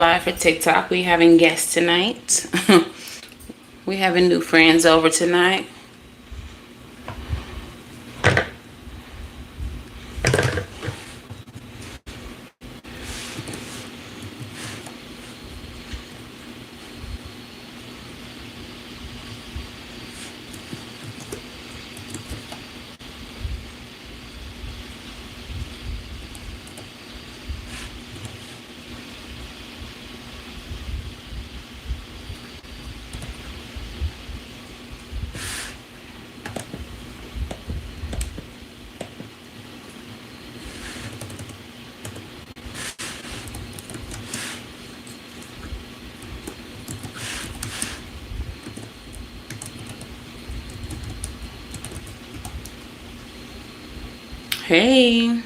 Live for TikTok. We having guests tonight. We having new friends over tonight. Hey.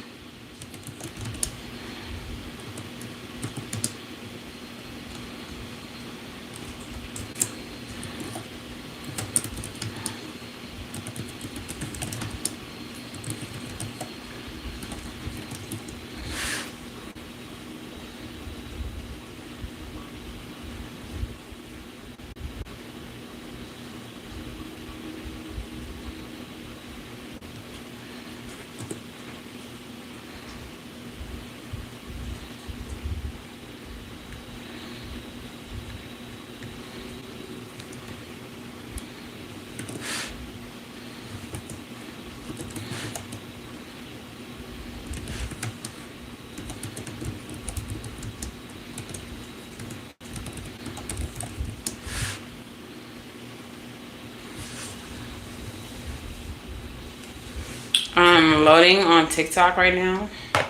I'm loading on TikTok right now, so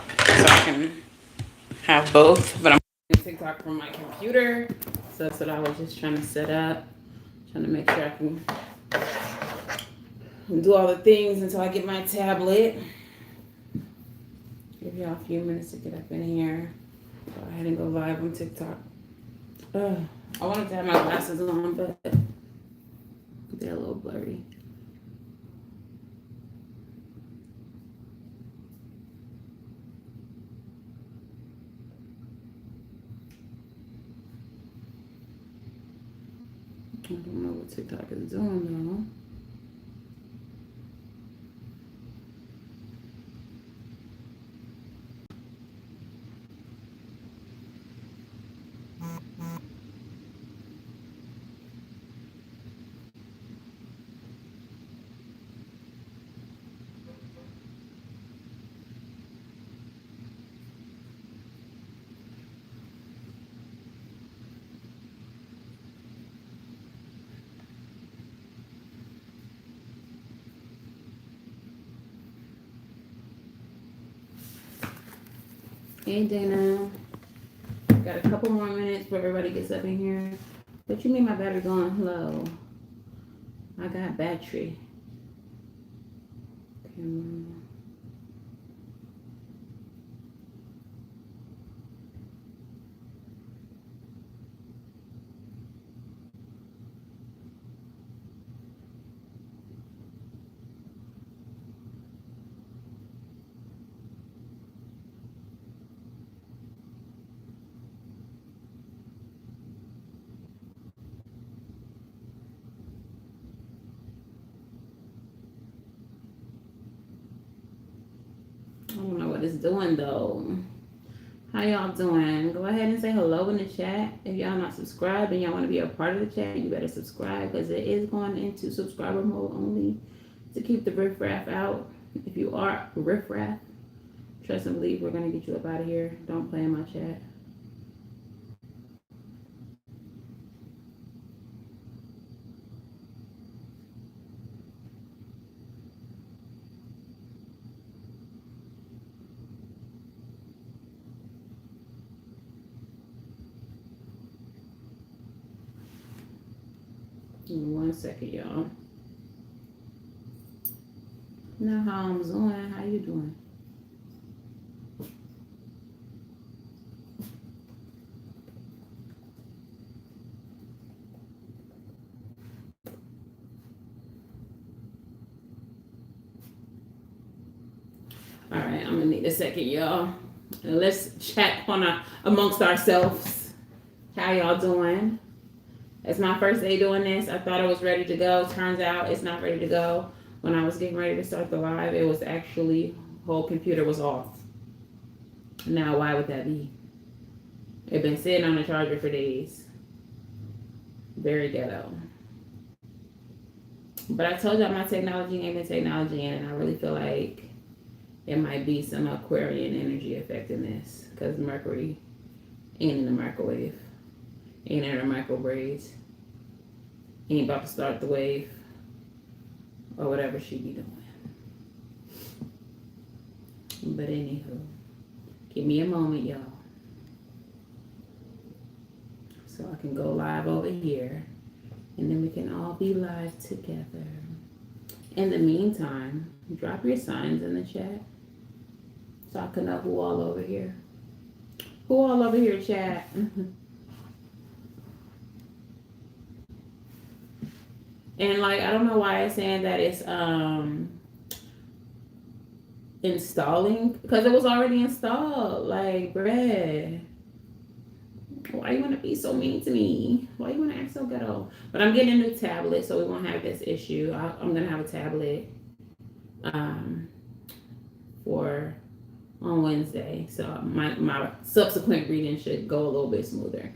I can have both. But I'm using TikTok from my computer, so that's what I was just trying to set up. Trying to make sure I can do all the things until I get my tablet. Give y'all a few minutes to get up in here. Go ahead and go live on TikTok. I wanted to have my glasses on, but they're a little blurry. I don't know what TikTok is doing though. Hey Dana. Got a couple more minutes before everybody gets up in here. What you mean my battery going low? I got battery. Camera. I don't know what it's doing though. How y'all doing? Go ahead and say hello in the chat. If y'all not subscribed and y'all want to be a part of the chat, you better subscribe because it is going into subscriber mode only to keep the riffraff out. If you are riffraff, trust and believe we're gonna get you up out of here. Don't play in my chat. Give me 1 second, y'all. Now how I'm doing? How you doing? All right, I'm gonna need a second, y'all. Let's chat amongst ourselves. How y'all doing? It's my first day doing this. I thought I was ready to go. Turns out it's not ready to go. When I was getting ready to start the live, it was actually, whole computer was off. Now, why would that be? It been sitting on the charger for days. Very ghetto. But I told y'all my technology ain't been technology, and I really feel like it might be some Aquarian energy affecting this because Mercury ain't in the microwave, ain't in her microbraids, ain't about to start the wave or whatever she be doing. But anywho, give me a moment, y'all, so I can go live over here, and then we can all be live together. In the meantime, drop your signs in the chat so I can know who all over here. Who all over here, chat? And like, I don't know why it's saying that it's installing, because it was already installed. Like, bruh, why you want to be so mean to me? Why you want to act so ghetto? But I'm getting a new tablet, so we won't have this issue. I'm gonna have a tablet for on Wednesday, so my subsequent reading should go a little bit smoother.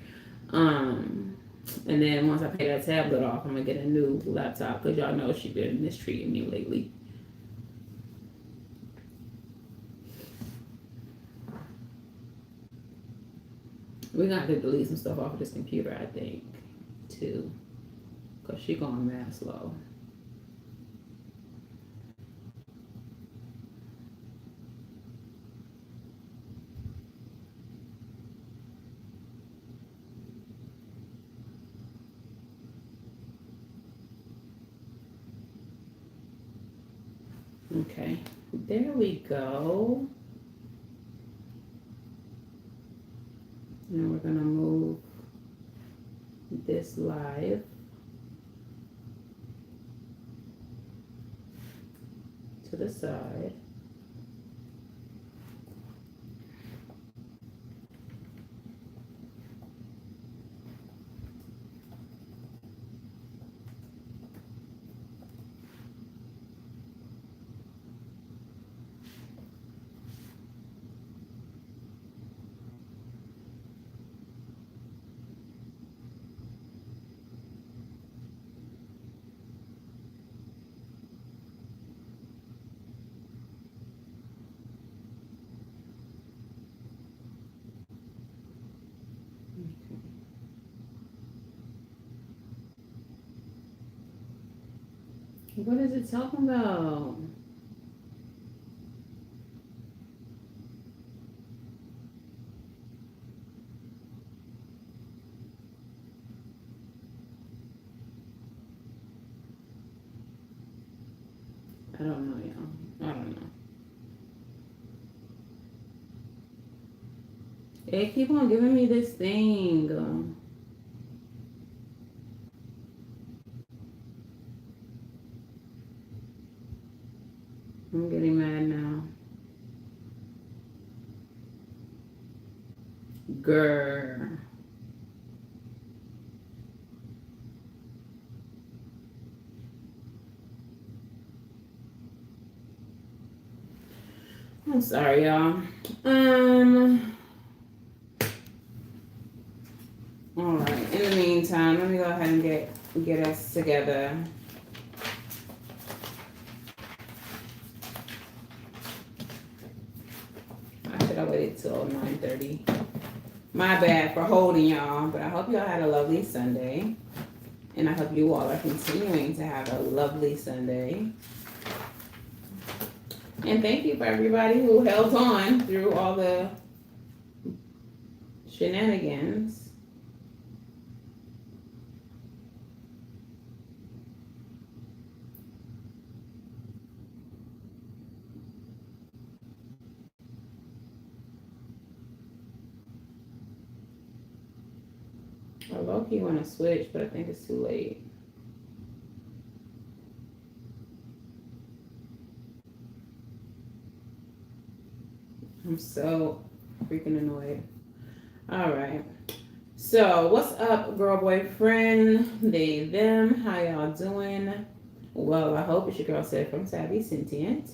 And then once I pay that tablet off, I'm gonna get a new laptop because y'all know she's been mistreating me lately. We're gonna have to delete some stuff off of this computer, I think, too, because she's going mad slow. Okay, there we go. Now we're gonna move this live to the side. What is it talking about? I don't know, y'all. I don't know. It keep on giving me this thing. I'm getting mad now. Grr. I'm sorry, y'all. All right. In the meantime, let me go ahead and get us together. I should have waited till 9:30. My bad for holding y'all, but I hope y'all had a lovely Sunday, and I hope you all are continuing to have a lovely Sunday. And thank you for everybody who held on through all the shenanigans. I low-key want to switch, but I think it's too late. I'm so freaking annoyed. All right. So, what's up, girl, boyfriend, they, them? How y'all doing? Well, I hope it's your girl, Savy from Savy Sentient.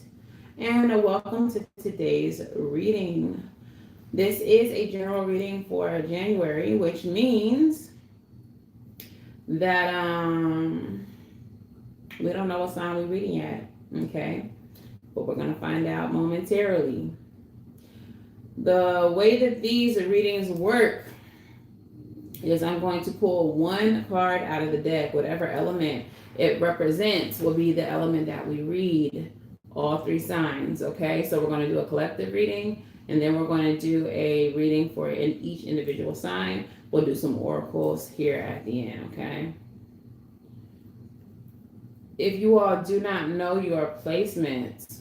And welcome to today's reading. This is a general reading for January, which means that we don't know what sign we're reading yet, okay? But we're gonna find out momentarily. The way that these readings work is I'm going to pull one card out of the deck, whatever element it represents will be the element that we read, all three signs, okay? So we're going to do a collective reading, and then we're going to do a reading for each individual sign. We'll do some oracles here at the end, okay? If you all do not know your placements,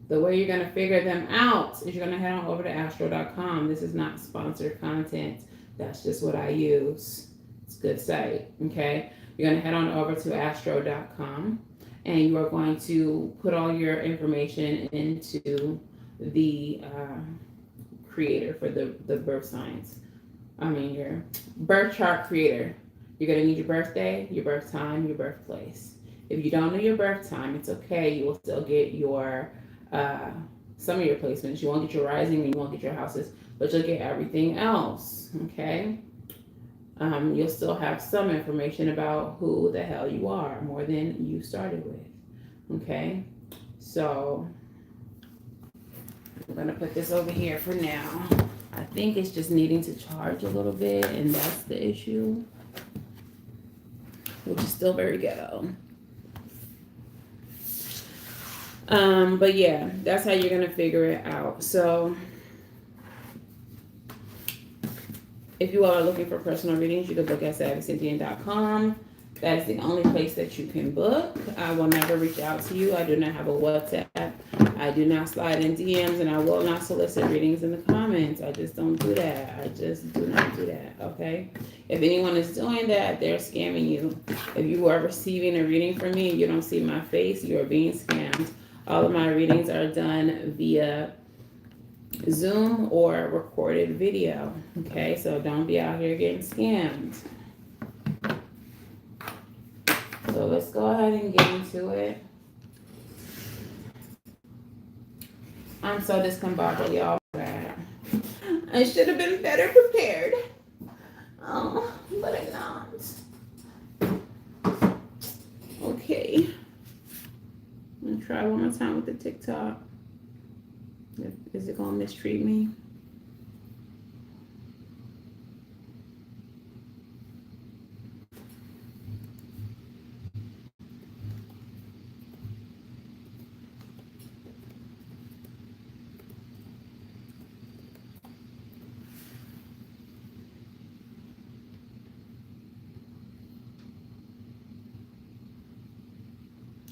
the way you're going to figure them out is you're going to head on over to astro.com. This is not sponsored content. That's just what I use. It's a good site, okay? You're going to head on over to astro.com, and you are going to put all your information into the creator for the birth signs. Your birth chart creator. You're going to need your birthday, your birth time, your birthplace. If you don't know your birth time, it's okay. You will still get your some of your placements. You won't get your rising and you won't get your houses, but you'll get everything else, okay? You'll still have some information about who the hell you are, more than you started with, okay? So I'm gonna put this over here for now. I think it's just needing to charge a little bit, and that's the issue, which is still very ghetto. But yeah, that's how you're gonna figure it out. So if you are looking for personal readings, you can book at SavySentient.com. That is the only place that you can book. I will never reach out to you. I do not have a WhatsApp. I do not slide in DMs, and I will not solicit readings in the comments. I just don't do that. I just do not do that, okay? If anyone is doing that, they're scamming you. If you are receiving a reading from me and you don't see my face, you are being scammed. All of my readings are done via Zoom or recorded video, okay? So don't be out here getting scammed. So let's go ahead and get into it. I'm so discombobulated, y'all. I should have been better prepared. Oh, but I'm not. Okay. I'm gonna try one more time with the TikTok. Is it gonna mistreat me?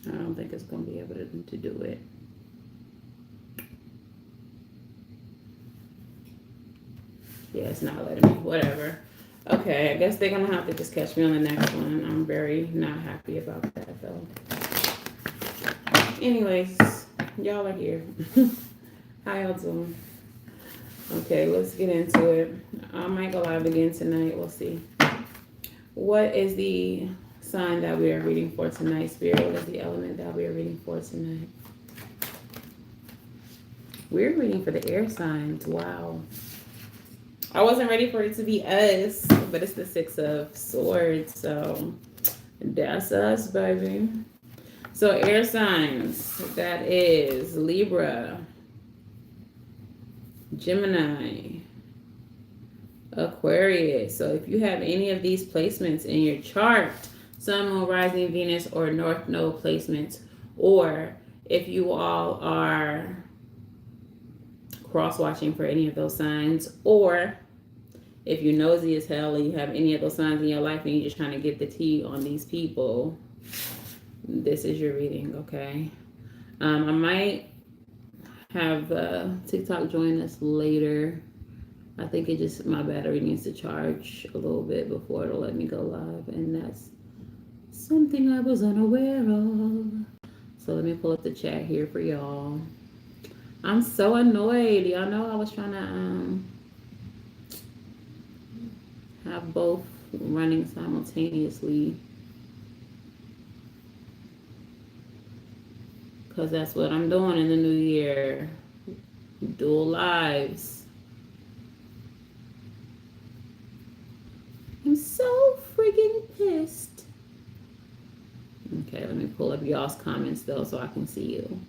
I don't think it's gonna be able to do it. Yeah, it's not letting me. Whatever. Okay, I guess they're gonna have to just catch me on the next one. I'm very not happy about that though. Anyways, y'all are here. How y'all doing? Okay, let's get into it. I might go live again tonight. We'll see. What is the sign that we are reading for tonight, Spirit? What is the element that we are reading for tonight? We're reading for the air signs. Wow. I wasn't ready for it to be us, but it's the Six of Swords, so that's us, baby. So air signs, that is Libra, Gemini, Aquarius. So if you have any of these placements in your chart, Sun, Moon, Rising, Venus, or North Node placements, or if you all are cross-watching for any of those signs, or if you're nosy as hell and you have any of those signs in your life and you're just trying to get the tea on these people, this is your reading, okay? I might have TikTok join us later. I think my battery needs to charge a little bit before it'll let me go live, and that's something I was unaware of. So let me pull up the chat here for y'all. I'm so annoyed. Y'all know I was trying to have both running simultaneously because that's what I'm doing in the new year. Dual lives. I'm so freaking pissed. Okay, let me pull up y'all's comments though so I can see you.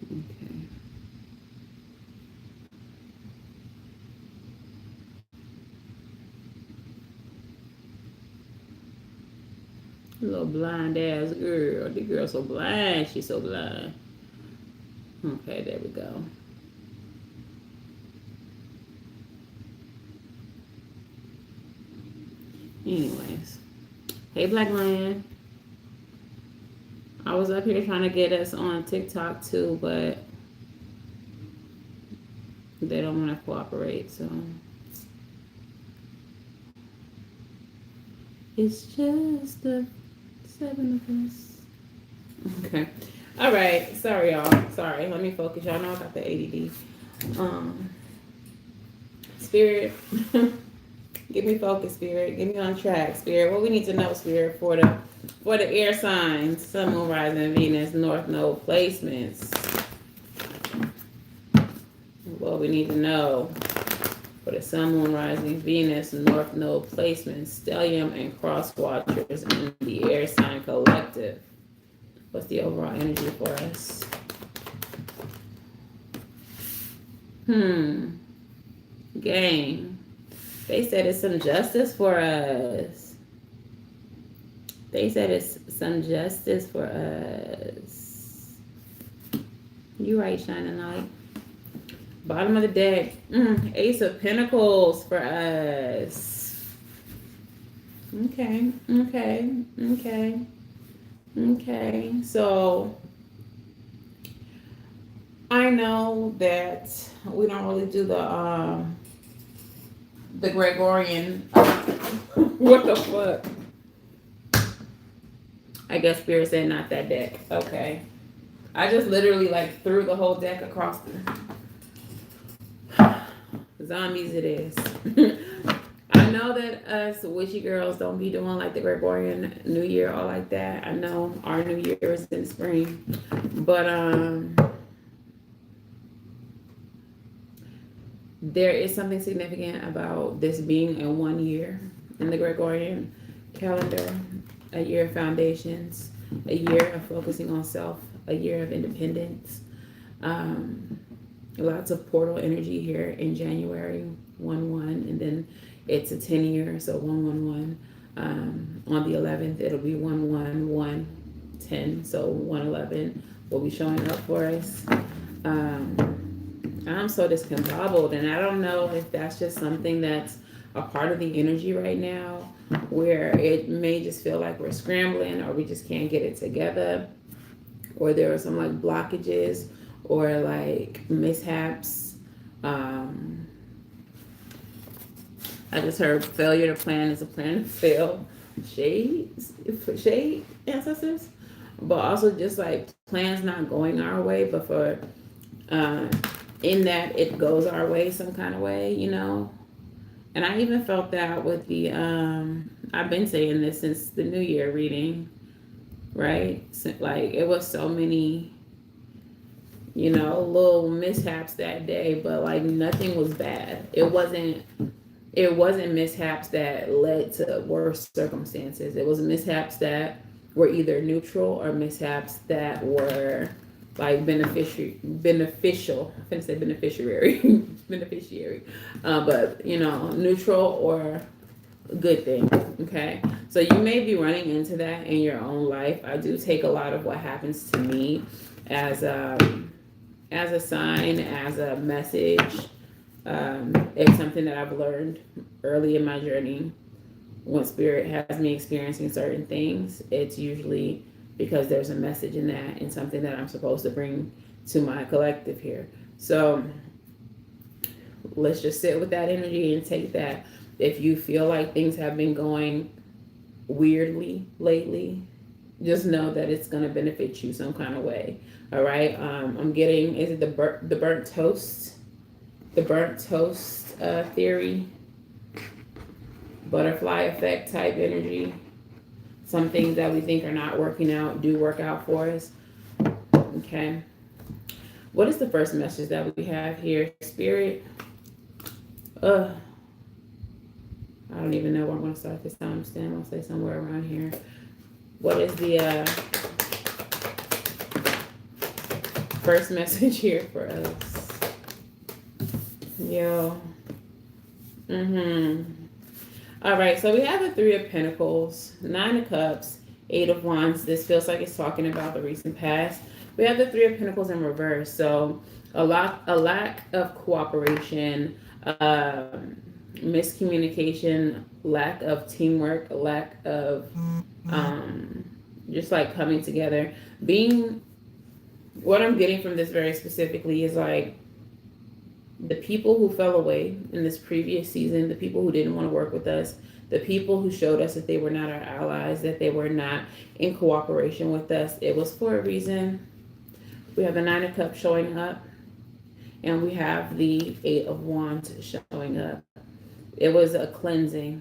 Okay. Little blind ass girl. The girl's so blind. She's so blind. Okay, there we go. Anyways. Hey, Black Land. I was up here trying to get us on TikTok too, but they don't want to cooperate, so it's just the 7 of us. Okay. All right. Sorry, y'all. Sorry. Let me focus. Y'all know I got the ADD. Spirit. Get me focused, Spirit. Get me on track, Spirit. What we need to know, Spirit, for the air signs, Sun, Moon, Rising, Venus, North Node placements. What we need to know for the Sun, Moon, Rising, Venus, North Node placements, Stellium and Cross Watchers in the air sign collective. What's the overall energy for us? Gang. They said it's some justice for us. They said it's some justice for us. You right, Shining Light. Bottom of the deck. Ace of Pentacles for us. Okay. So I know that we don't really do the Gregorian. What the fuck? I guess Spirit said not that deck. Okay. I just literally like threw the whole deck across the zombies it is. I know that us witchy girls don't be doing like the Gregorian New Year or like that. I know our New Year is in spring. But there is something significant about this being in 1 year in the Gregorian calendar, a year of foundations, a year of focusing on self, a year of independence. Lots of portal energy here in January, 1/1, and then it's a 10 year, so 1/1/1. On the 11th, it'll be 1/1/1/10, so 1/11 will be showing up for us. I'm so discombobbled, and I don't know if that's just something that's a part of the energy right now, where it may just feel like we're scrambling or we just can't get it together, or there are some like blockages or like mishaps. I just heard failure to plan is a plan to fail. Shade ancestors, but also just like plans not going our way, but for in that it goes our way some kind of way, you know. And I even felt that with the I've been saying this since the New Year reading, right? Like it was so many, you know, little mishaps that day, but like nothing was bad. It wasn't mishaps that led to worse circumstances. It was mishaps that were either neutral or mishaps that were like beneficial. I'm gonna say beneficiary, but you know, neutral or good thing. Okay, so you may be running into that in your own life. I do take a lot of what happens to me as a sign, as a message. It's something that I've learned early in my journey. When Spirit has me experiencing certain things, it's usually because there's a message in that and something that I'm supposed to bring to my collective here. So let's just sit with that energy and take that. If you feel like things have been going weirdly lately, just know that it's going to benefit you some kind of way. All right. I'm getting, is it the burnt toast? The burnt toast theory, butterfly effect type energy. Some things that we think are not working out do work out for us. Okay. What is the first message that we have here? Spirit. I don't even know where I'm going to start this time. I'm going to say somewhere around here. What is the first message here for us? Yo. All right, so we have the Three of Pentacles, Nine of Cups, Eight of Wands. This feels like it's talking about the recent past. We have the Three of Pentacles in reverse. So a lack of cooperation, miscommunication, lack of teamwork, lack of just like coming together. What I'm getting from this very specifically is like the people who fell away in this previous season, the people who didn't want to work with us, the people who showed us that they were not our allies, that they were not in cooperation with us, it was for a reason. We have the Nine of Cups showing up, and we have the Eight of Wands showing up. It was a cleansing.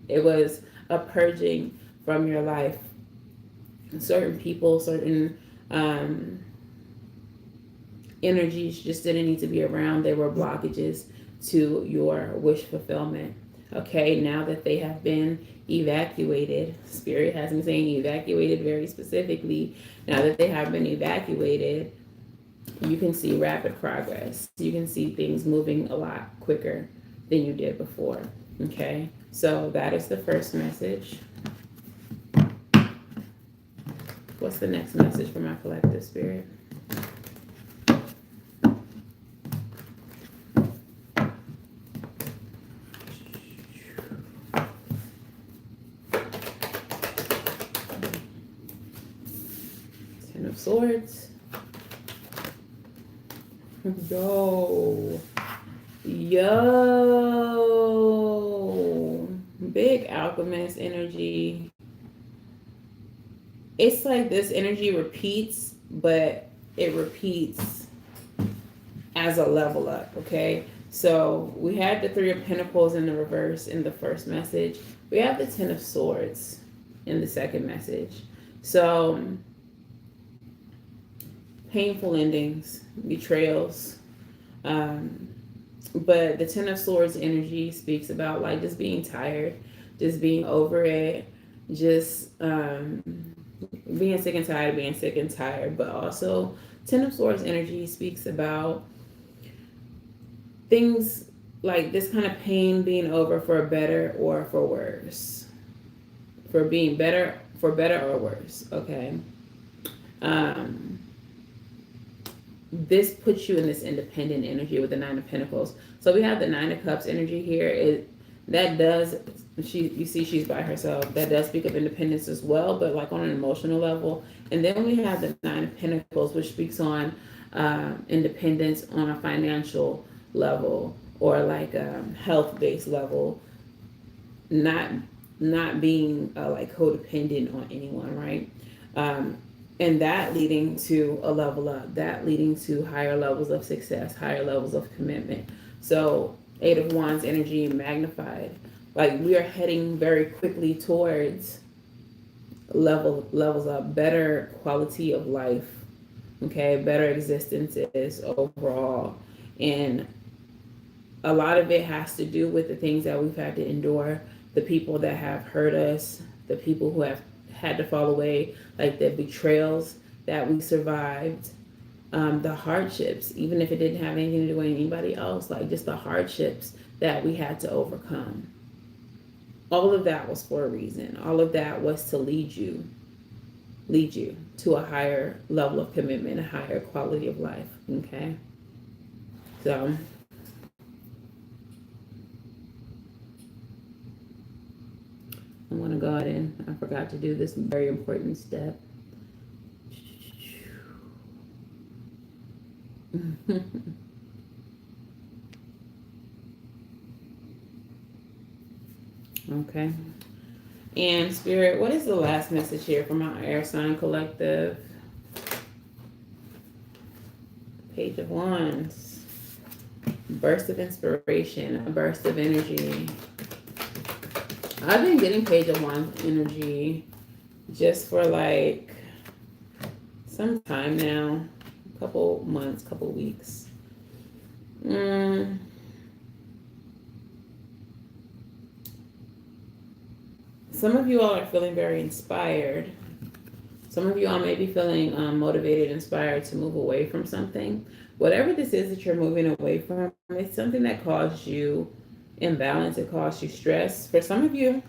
It was a purging from your life. Certain people, certain energies just didn't need to be around. They were blockages to your wish fulfillment. Okay, now that they have been evacuated, Spirit has me saying evacuated very specifically. Now that they have been evacuated, you can see rapid progress. You can see things moving a lot quicker than you did before. Okay, so that is the first message. What's the next message for my collective, Spirit? Ten of Swords. Yo, big alchemist energy. It's like this energy repeats, but it repeats as a level up. Okay, so we had the Three of Pentacles in the reverse in the first message. We have the Ten of Swords in the second message. So painful endings, betrayals. But the Ten of Swords energy speaks about like just being tired, just being over it, just being sick and tired, being sick and tired. But also Ten of Swords energy speaks about things like this kind of pain being over for better or for worse. For being better, for better or worse, okay? This puts you in this independent energy with the Nine of Pentacles. So we have the Nine of Cups energy here. You see she's by herself. That does speak of independence as well, but like on an emotional level. And then we have the Nine of Pentacles, which speaks on independence on a financial level or like a health-based level. Not being like codependent on anyone, right? And that leading to a level up, that leading to higher levels of success, higher levels of commitment. So Eight of Wands energy magnified. Like we are heading very quickly towards levels up, better quality of life, okay, better existences overall. And a lot of it has to do with the things that we've had to endure, the people that have hurt us, the people who have had to fall away, like the betrayals that we survived, the hardships, even if it didn't have anything to do with anybody else, like just the hardships that we had to overcome. All of that was for a reason. All of that was to lead you to a higher level of commitment, a higher quality of life, okay? So I'm going to go ahead and I forgot to do this very important step. Okay. And Spirit, what is the last message here from our air sign collective? Page of Wands. Burst of inspiration, a burst of energy. I've been getting Page of Wands energy just for like some time now. A couple months, couple weeks. Some of you all are feeling very inspired. Some of you all may be feeling motivated, inspired to move away from something. Whatever this is that you're moving away from, it's something that caused you imbalance, it caused you stress. For some of you,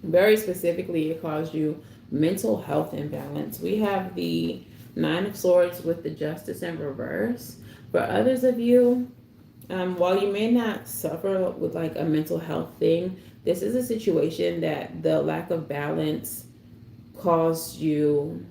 very specifically, it caused you mental health imbalance. We have the Nine of Swords with the Justice in reverse. For others of you, while you may not suffer with like a mental health thing, this is a situation that the lack of balance caused you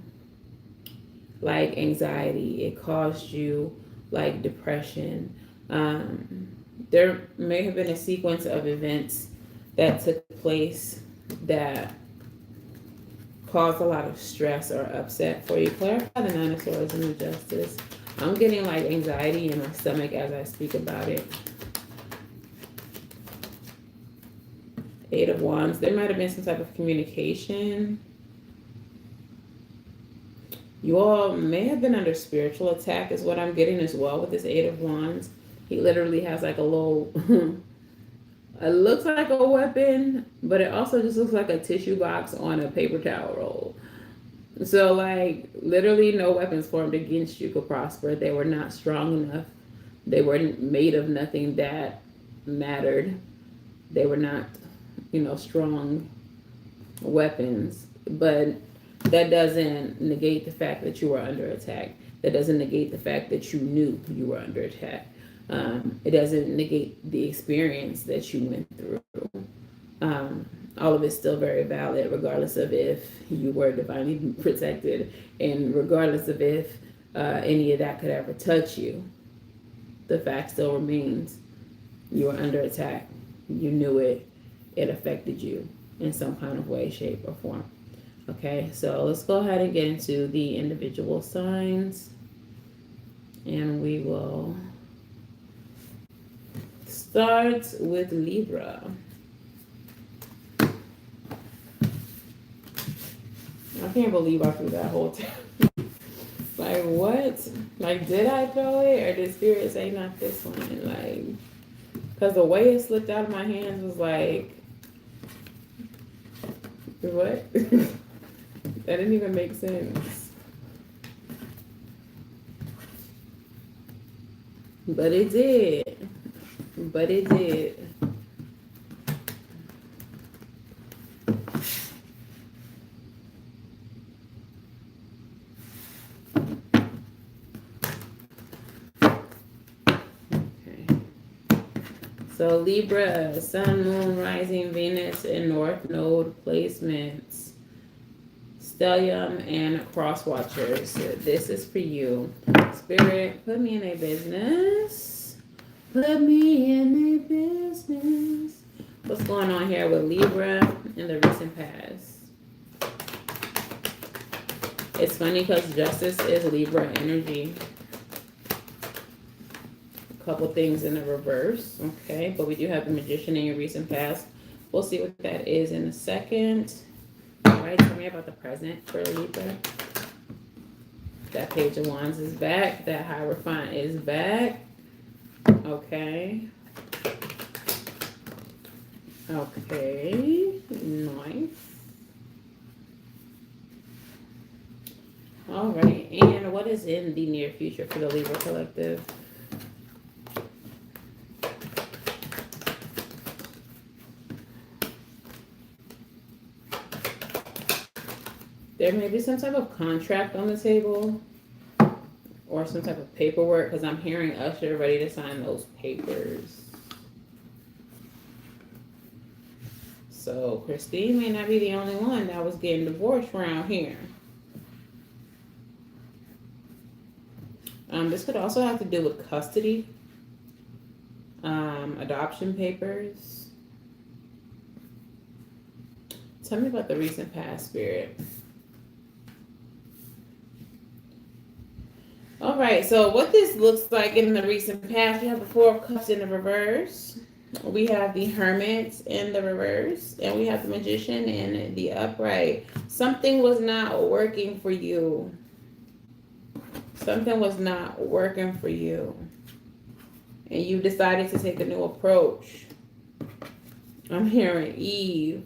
like anxiety. It caused you like depression. There may have been a sequence of events that took place that caused a lot of stress or upset for you. Clarify the Nine of Swords and the Justice. I'm getting like anxiety in my stomach as I speak about it. Eight of Wands. There might have been some type of communication. You all may have been under spiritual attack is what I'm getting as well with this Eight of Wands. He literally has like a little, it looks like a weapon, but it also just looks like a tissue box on a paper towel roll. So like literally no weapons formed against you could prosper. They were not strong enough. They were made of nothing that mattered. They were not, strong weapons. But that doesn't negate the fact that you were under attack. That doesn't negate the fact that you knew you were under attack. It doesn't negate the experience that you went through. All of it's still very valid, regardless of if you were divinely protected and regardless of if any of that could ever touch you. The fact still remains you were under attack. You knew it. It affected you in some kind of way, shape, or form. Okay, so let's go ahead and get into the individual signs. And we will start with Libra. I can't believe I threw that whole time. Like, what? Like, did I throw it? Or did Spirit say not this one? Like, because the way it slipped out of my hands was like, what? That didn't even make sense. But it did. But it did. So Libra, Sun, Moon, Rising, Venus, and North Node placements. Stellium and Cross Watchers. This is for you. Spirit, put me in a business. Put me in a business. What's going on here with Libra in the recent past? It's funny because Justice is Libra energy. Couple things in the reverse, okay, but we do have the Magician in your recent past. We'll see what that is in a second. All right, tell me about the present for Libra. That Page of Wands is back. That Hierophant is back. Okay. Okay, nice. All right, and what is in the near future for the Libra collective? There may be some type of contract on the table or some type of paperwork because I'm hearing Usher ready to sign those papers. So Christine may not be the only one that was getting divorced around here. This could also have to do with custody, adoption papers. Tell me about the recent past, Spirit. All right, so what this looks like in the recent past, we have the Four of Cups in the reverse. We have the Hermit in the reverse. And we have the Magician in the upright. Something was not working for you. Something was not working for you. And you decided to take a new approach. I'm hearing Eve.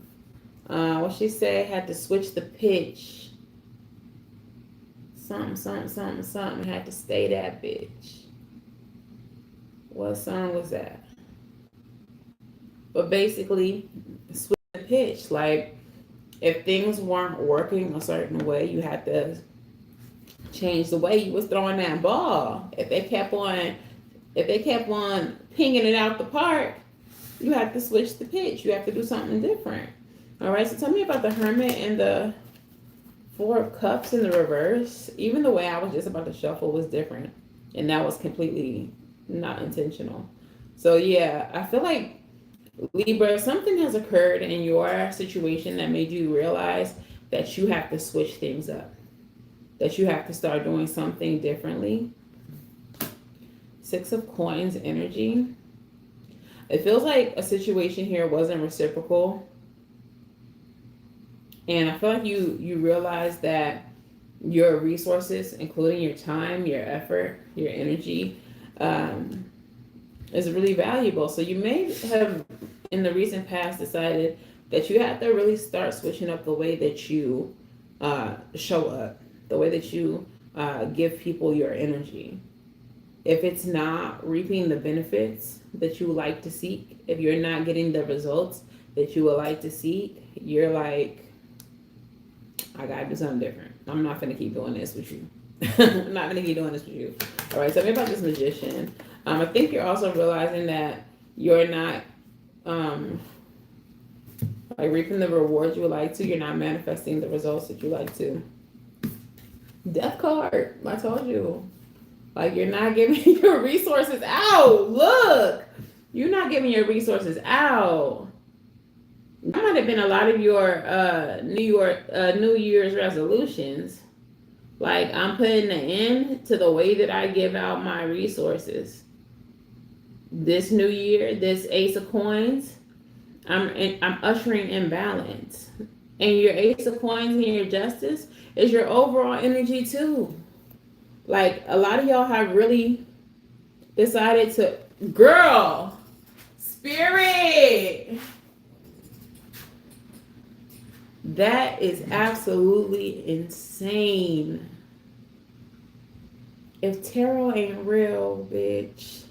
What she said, had to switch the pitch. Something. Had to stay that bitch. What song was that? But basically, switch the pitch. Like, if things weren't working a certain way, you had to change the way you was throwing that ball. If they kept on pinging it out the park, you have to switch the pitch. You have to do something different. All right, so tell me about the Hermit and the Four of Cups in the reverse. Even the way I was just about to shuffle was different. And that was completely not intentional. So yeah, I feel like Libra, something has occurred in your situation that made you realize that you have to switch things up. That you have to start doing something differently. Six of Coins energy. It feels like a situation here wasn't reciprocal. And I feel like you realize that your resources, including your time, your effort, your energy, is really valuable. So you may have, in the recent past, decided that you have to really start switching up the way that you show up, the way that you give people your energy. If it's not reaping the benefits that you would like to seek, if you're not getting the results that you would like to seek, you're like, I gotta do something different. I'm not gonna keep doing this with you. I'm not gonna keep doing this with you. All right, tell me about this Magician. I think you're also realizing that you're not like reaping the rewards you would like to. You're not manifesting the results that you like to. Death card. I told you. Like, you're not giving your resources out. Look, you're not giving your resources out. That might have been a lot of your New Year's resolutions. Like, I'm putting an end to the way that I give out my resources. This new year, this Ace of Coins, I'm ushering imbalance. And your Ace of Coins and your Justice is your overall energy too. Like, a lot of y'all have really decided to, girl, Spirit. That is absolutely insane. If tarot ain't real, bitch.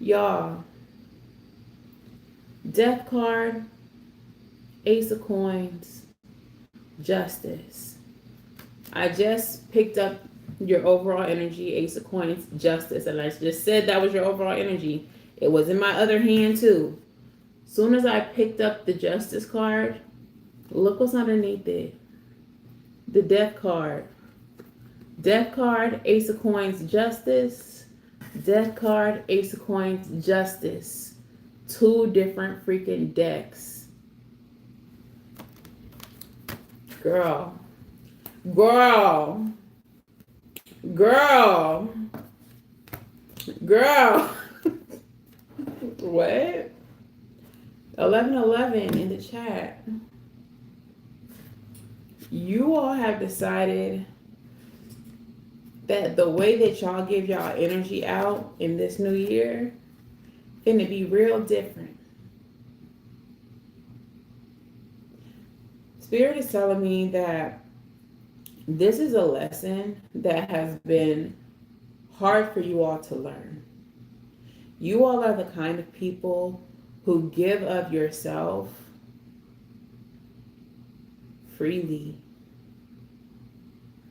Y'all. Death card, Ace of Coins, Justice. I just picked up your overall energy, Ace of Coins, Justice. And I just said that was your overall energy. It was in my other hand too. Soon as I picked up the Justice card, look what's underneath it. The Death card. Death card, Ace of Coins, Justice. Death card, Ace of Coins, Justice. Two different freaking decks. Girl. Girl. Girl. Girl. What? 1111 in the chat. You all have decided that the way that y'all give y'all energy out in this new year finna be real different. Spirit is telling me that this is a lesson that has been hard for you all to learn. You all are the kind of people who give of yourself freely,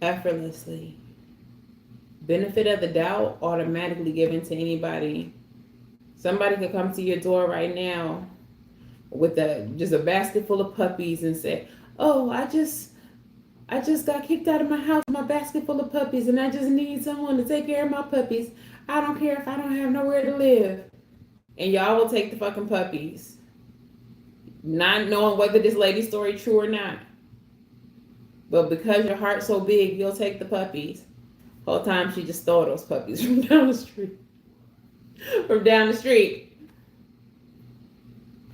effortlessly. Benefit of the doubt automatically given to anybody. Somebody could come to your door right now with just a basket full of puppies and say, "Oh, I just got kicked out of my house with my basket full of puppies and I just need someone to take care of my puppies. I don't care if I don't have nowhere to live." And y'all will take the fucking puppies. not knowing whether this lady's story true or not. But because your heart's so big, you'll take the puppies. Whole time she just stole those puppies from down the street. From down the street.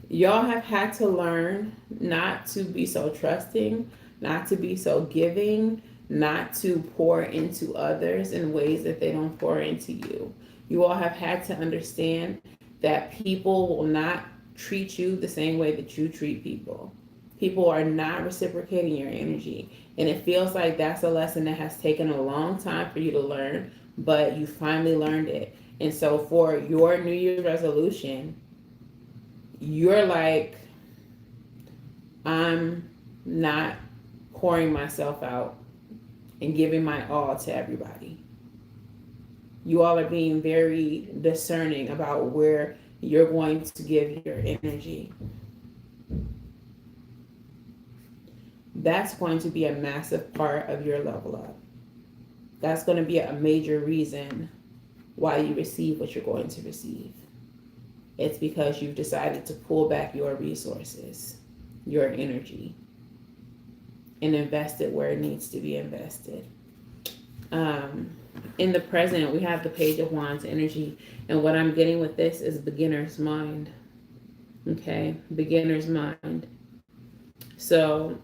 Y'all have had to learn not to be so trusting, not to be so giving, not to pour into others in ways that they don't pour into you. You all have had to understand that people will not treat you the same way that you treat people. People are not reciprocating your energy. And it feels like that's a lesson that has taken a long time for you to learn, but you finally learned it. And so for your New Year's resolution, you're like, I'm not pouring myself out and giving my all to everybody. You all are being very discerning about where you're going to give your energy. That's going to be a massive part of your level up. That's going to be a major reason why you receive what you're going to receive. It's because you've decided to pull back your resources, your energy, and invest it where it needs to be invested. In the present, we have the Page of Wands energy. And what I'm getting with this is beginner's mind. Okay, beginner's mind. So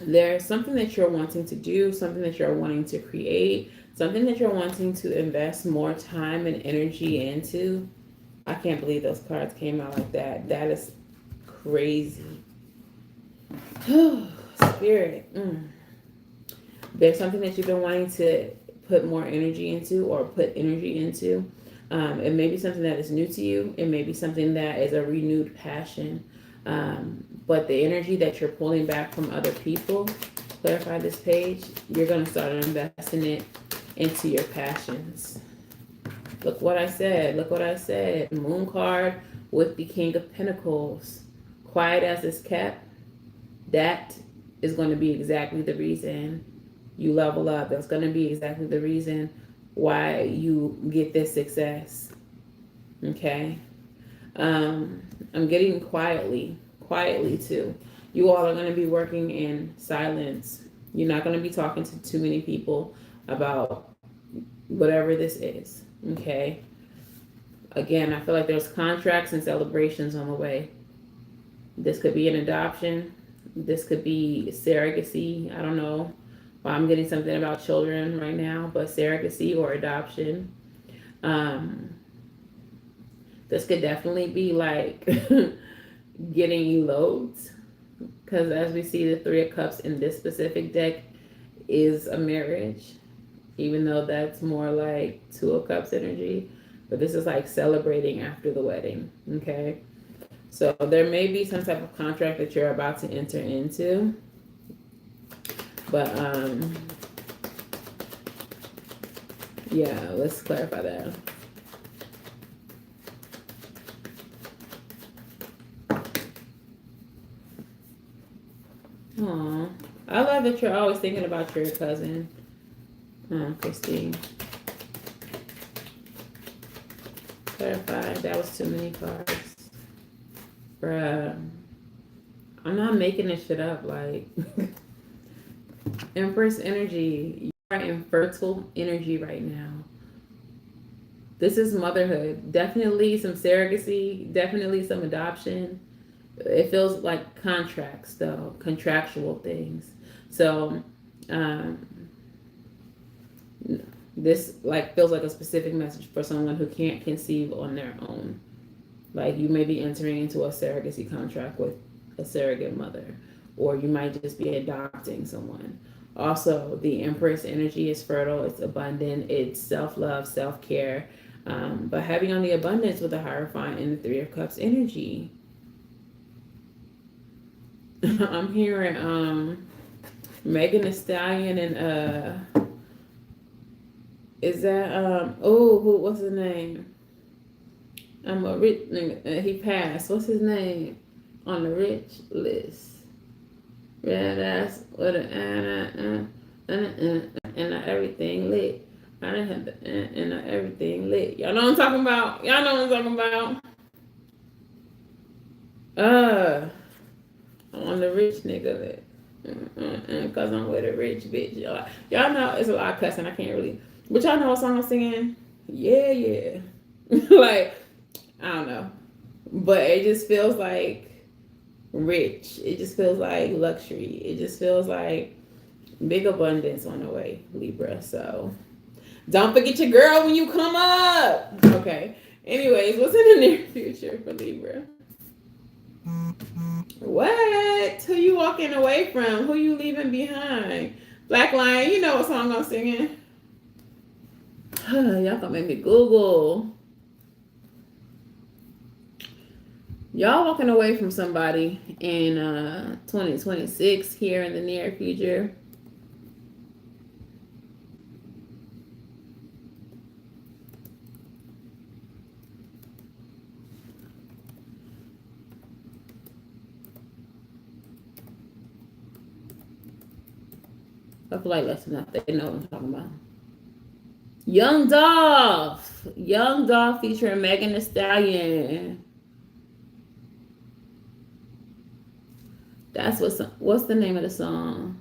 there's something that you're wanting to do, something that you're wanting to create, something that you're wanting to invest more time and energy into. I can't believe those cards came out like that. That is crazy. Spirit. There's something that you've been wanting to put more energy into or put energy into. It may be something that is new to you. It may be something that is a renewed passion. But the energy that you're pulling back from other people, clarify this page, you're going to start investing it into your passions. Look what I said. Look what I said. Moon card with the King of Pentacles. Quiet as it's kept. That is going to be exactly the reason you level up. That's going to be exactly the reason why you get this success. Okay? I'm getting quietly too. You all are going to be working in silence. You're not going to be talking to too many people about whatever this is. Okay? Again, I feel like there's contracts and celebrations on the way. This could be an adoption. This could be surrogacy. I don't know why I'm getting something about children right now, but surrogacy or adoption. This could definitely be like getting eloped, because as we see, the Three of Cups in this specific deck is a marriage, even though that's more like Two of Cups energy. But this is like celebrating after the wedding. Okay, so there may be some type of contract that you're about to enter into, but yeah, let's clarify that. Aw, I love that you're always thinking about your cousin, Christine. Clarify, that was too many cards. Bruh, I'm not making this shit up. Like, Empress energy, you are in fertile energy right now. This is motherhood. Definitely some surrogacy, definitely some adoption. It feels like contracts, though, contractual things. So this like feels like a specific message for someone who can't conceive on their own. Like, you may be entering into a surrogacy contract with a surrogate mother, or you might just be adopting someone. Also, the Empress energy is fertile, it's abundant, it's self-love, self-care, but having on the abundance with the Hierophant and the Three of Cups energy. I'm hearing Megan Thee Stallion and is that what's his name? I'm a rich nigga. He passed. What's his name on the rich list? Yeah, that's what and everything lit. I didn't have the and everything lit. Y'all know what I'm talking about. Y'all know what I'm talking about. I'm the rich nigga that. Cause I'm with a rich bitch. Y'all know it's a lot of cussing. I can't really. But y'all know what song I'm singing? Yeah, yeah. Like, I don't know. But it just feels like rich. It just feels like luxury. It just feels like big abundance on the way, Libra. So don't forget your girl when you come up. Okay. Anyways, what's in the near future for Libra? What? Who you walking away from? Who you leaving behind? Black Lion, you know what song I'm singing? Y'all gonna make me Google. Y'all walking away from somebody in 2026 here in the near future. I feel like that's enough. They know what I'm talking about. Young Dolph. Young Dolph featuring Megan Thee Stallion. That's what's the name of the song?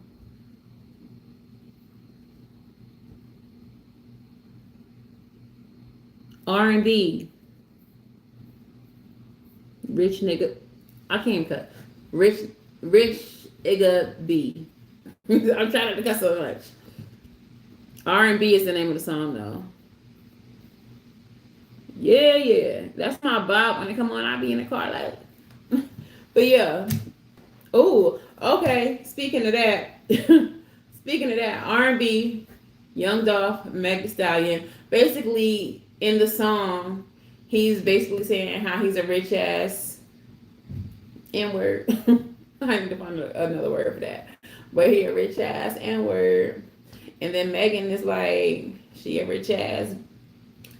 R&B. Rich nigga. I can't even cut. Rich nigga B. I'm trying not to cut so much. R&B is the name of the song though. Yeah, yeah. That's my bop. When they come on, I be in the car like. But yeah. Oh, okay. Speaking of that, R&B, Young Dolph, Meg Thee Stallion. Basically, in the song, he's basically saying how he's a rich ass N-word. I need to find another word for that. But he a rich ass N-word. And then Megan is like, she a rich ass.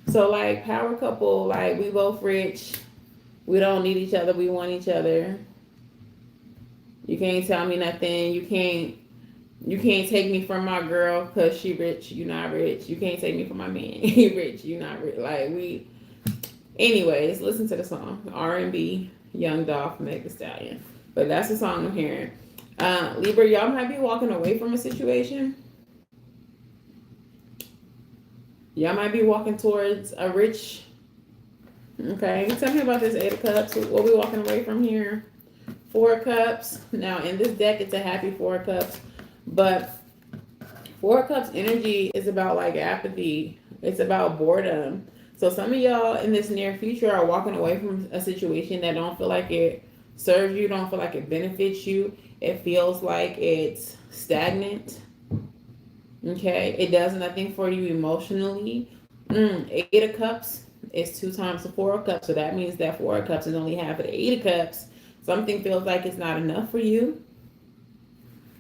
So like power couple, like we both rich. We don't need each other. We want each other. You can't tell me nothing. You can't take me from my girl because she rich. You not rich. You can't take me from my man. He rich. You not rich. Like we. Anyways, listen to the song R&B, Young Dolph, Meg Thee Stallion. But that's the song I'm hearing. Libra, y'all might be walking away from a situation. Y'all might be walking towards a rich. Okay, tell me about this 8 of Cups. What we walking away from here? 4 of Cups. Now in this deck, it's a happy 4 of Cups, but 4 of Cups energy is about like apathy. It's about boredom. So some of y'all in this near future are walking away from a situation that don't feel like it serves you, don't feel like it benefits you. It feels like it's stagnant. Okay, it does nothing for you emotionally. 8 of Cups is 2 times the 4 of Cups, so that means that 4 of Cups is only half of the 8 of Cups. Something feels like it's not enough for you.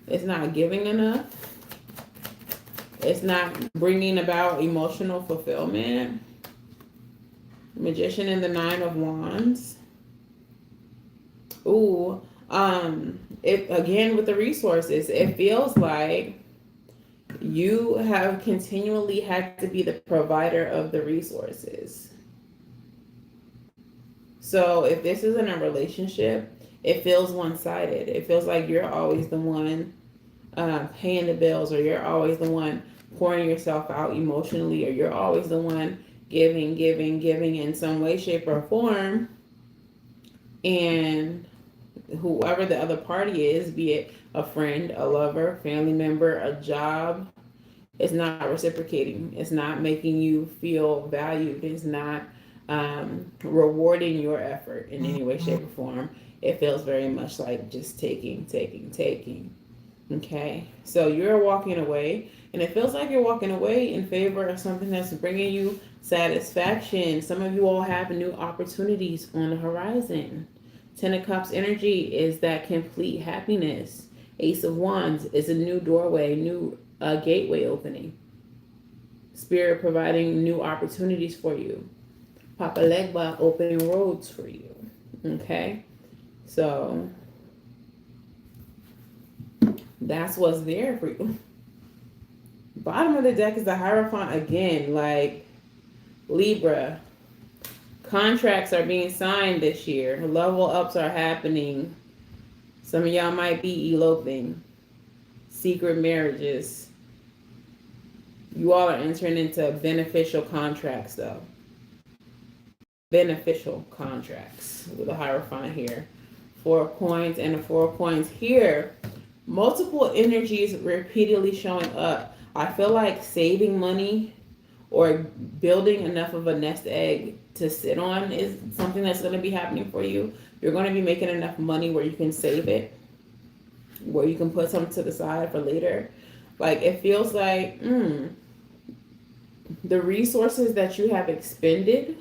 It's not giving enough. It's not bringing about emotional fulfillment. Magician and the 9 of Wands. Ooh, it again with the resources, it feels like you have continually had to be the provider of the resources. So if this isn't a relationship, it feels one-sided. It feels like you're always the one paying the bills, or you're always the one pouring yourself out emotionally, or you're always the one giving in some way, shape, or form. And whoever the other party is, be it a friend, a lover, family member, a job, it's not reciprocating. It's not making you feel valued. It's not rewarding your effort in any way, shape, or form. It feels very much like just taking. Okay, so you're walking away, and it feels like you're walking away in favor of something that's bringing you satisfaction. Some of you all have new opportunities on the horizon. 10 of Cups energy is that complete happiness. Ace of Wands is a new doorway, new gateway opening. Spirit providing new opportunities for you. Papa Legba opening roads for you. Okay, so that's what's there for you. Bottom of the deck is the Hierophant again. Like Libra, contracts are being signed this year. Level ups are happening. Some of y'all might be eloping, secret marriages. You all are entering into beneficial contracts, though. Beneficial contracts with a Hierophant here. 4 of Coins and a 4 of Coins here. Multiple energies repeatedly showing up. I feel like saving money or building enough of a nest egg to sit on is something that's going to be happening for you. You're going to be making enough money where you can save it, where you can put something to the side for later. Like, it feels like the resources that you have expended,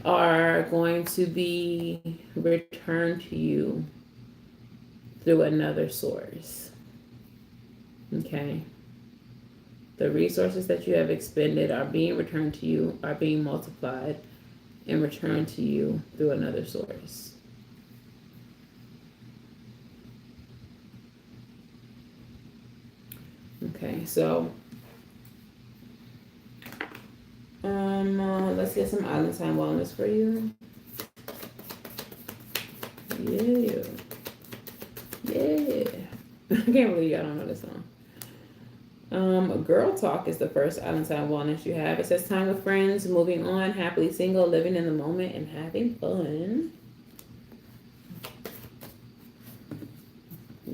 are going to be returned to you through another source. Okay. The resources that you have expended are being returned to you, are being multiplied and returned to you through another source. Okay, so let's get some island time wellness for you. Yeah. I can't believe y'all don't know this song. Girl Talk is the first island time wellness you have. It says time with friends, moving on, happily single, living in the moment, and having fun.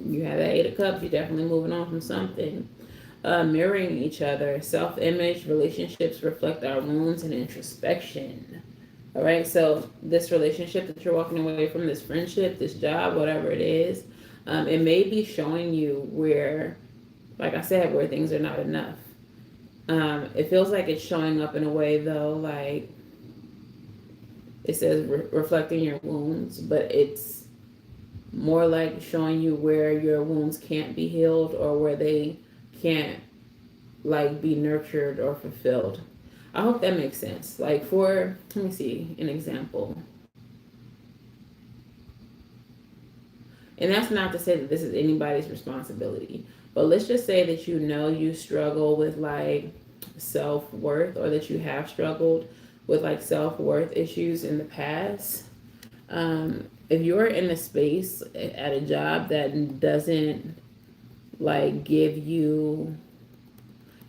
You have that 8 of Cups, you're definitely moving on from something. Mirroring each other, self-image, relationships reflect our wounds and introspection. All right, so this relationship that you're walking away from, this friendship, this job, whatever it is, it may be showing you where, like I said, where things are not enough. It feels like it's showing up in a way, though, like it says reflecting your wounds, but it's more like showing you where your wounds can't be healed or where they can't like be nurtured or fulfilled. I hope that makes sense. Like, let me see an example. And that's not to say that this is anybody's responsibility, but let's just say that you struggle with like self-worth, or that you have struggled with like self-worth issues in the past. If you're in a space at a job that doesn't like give you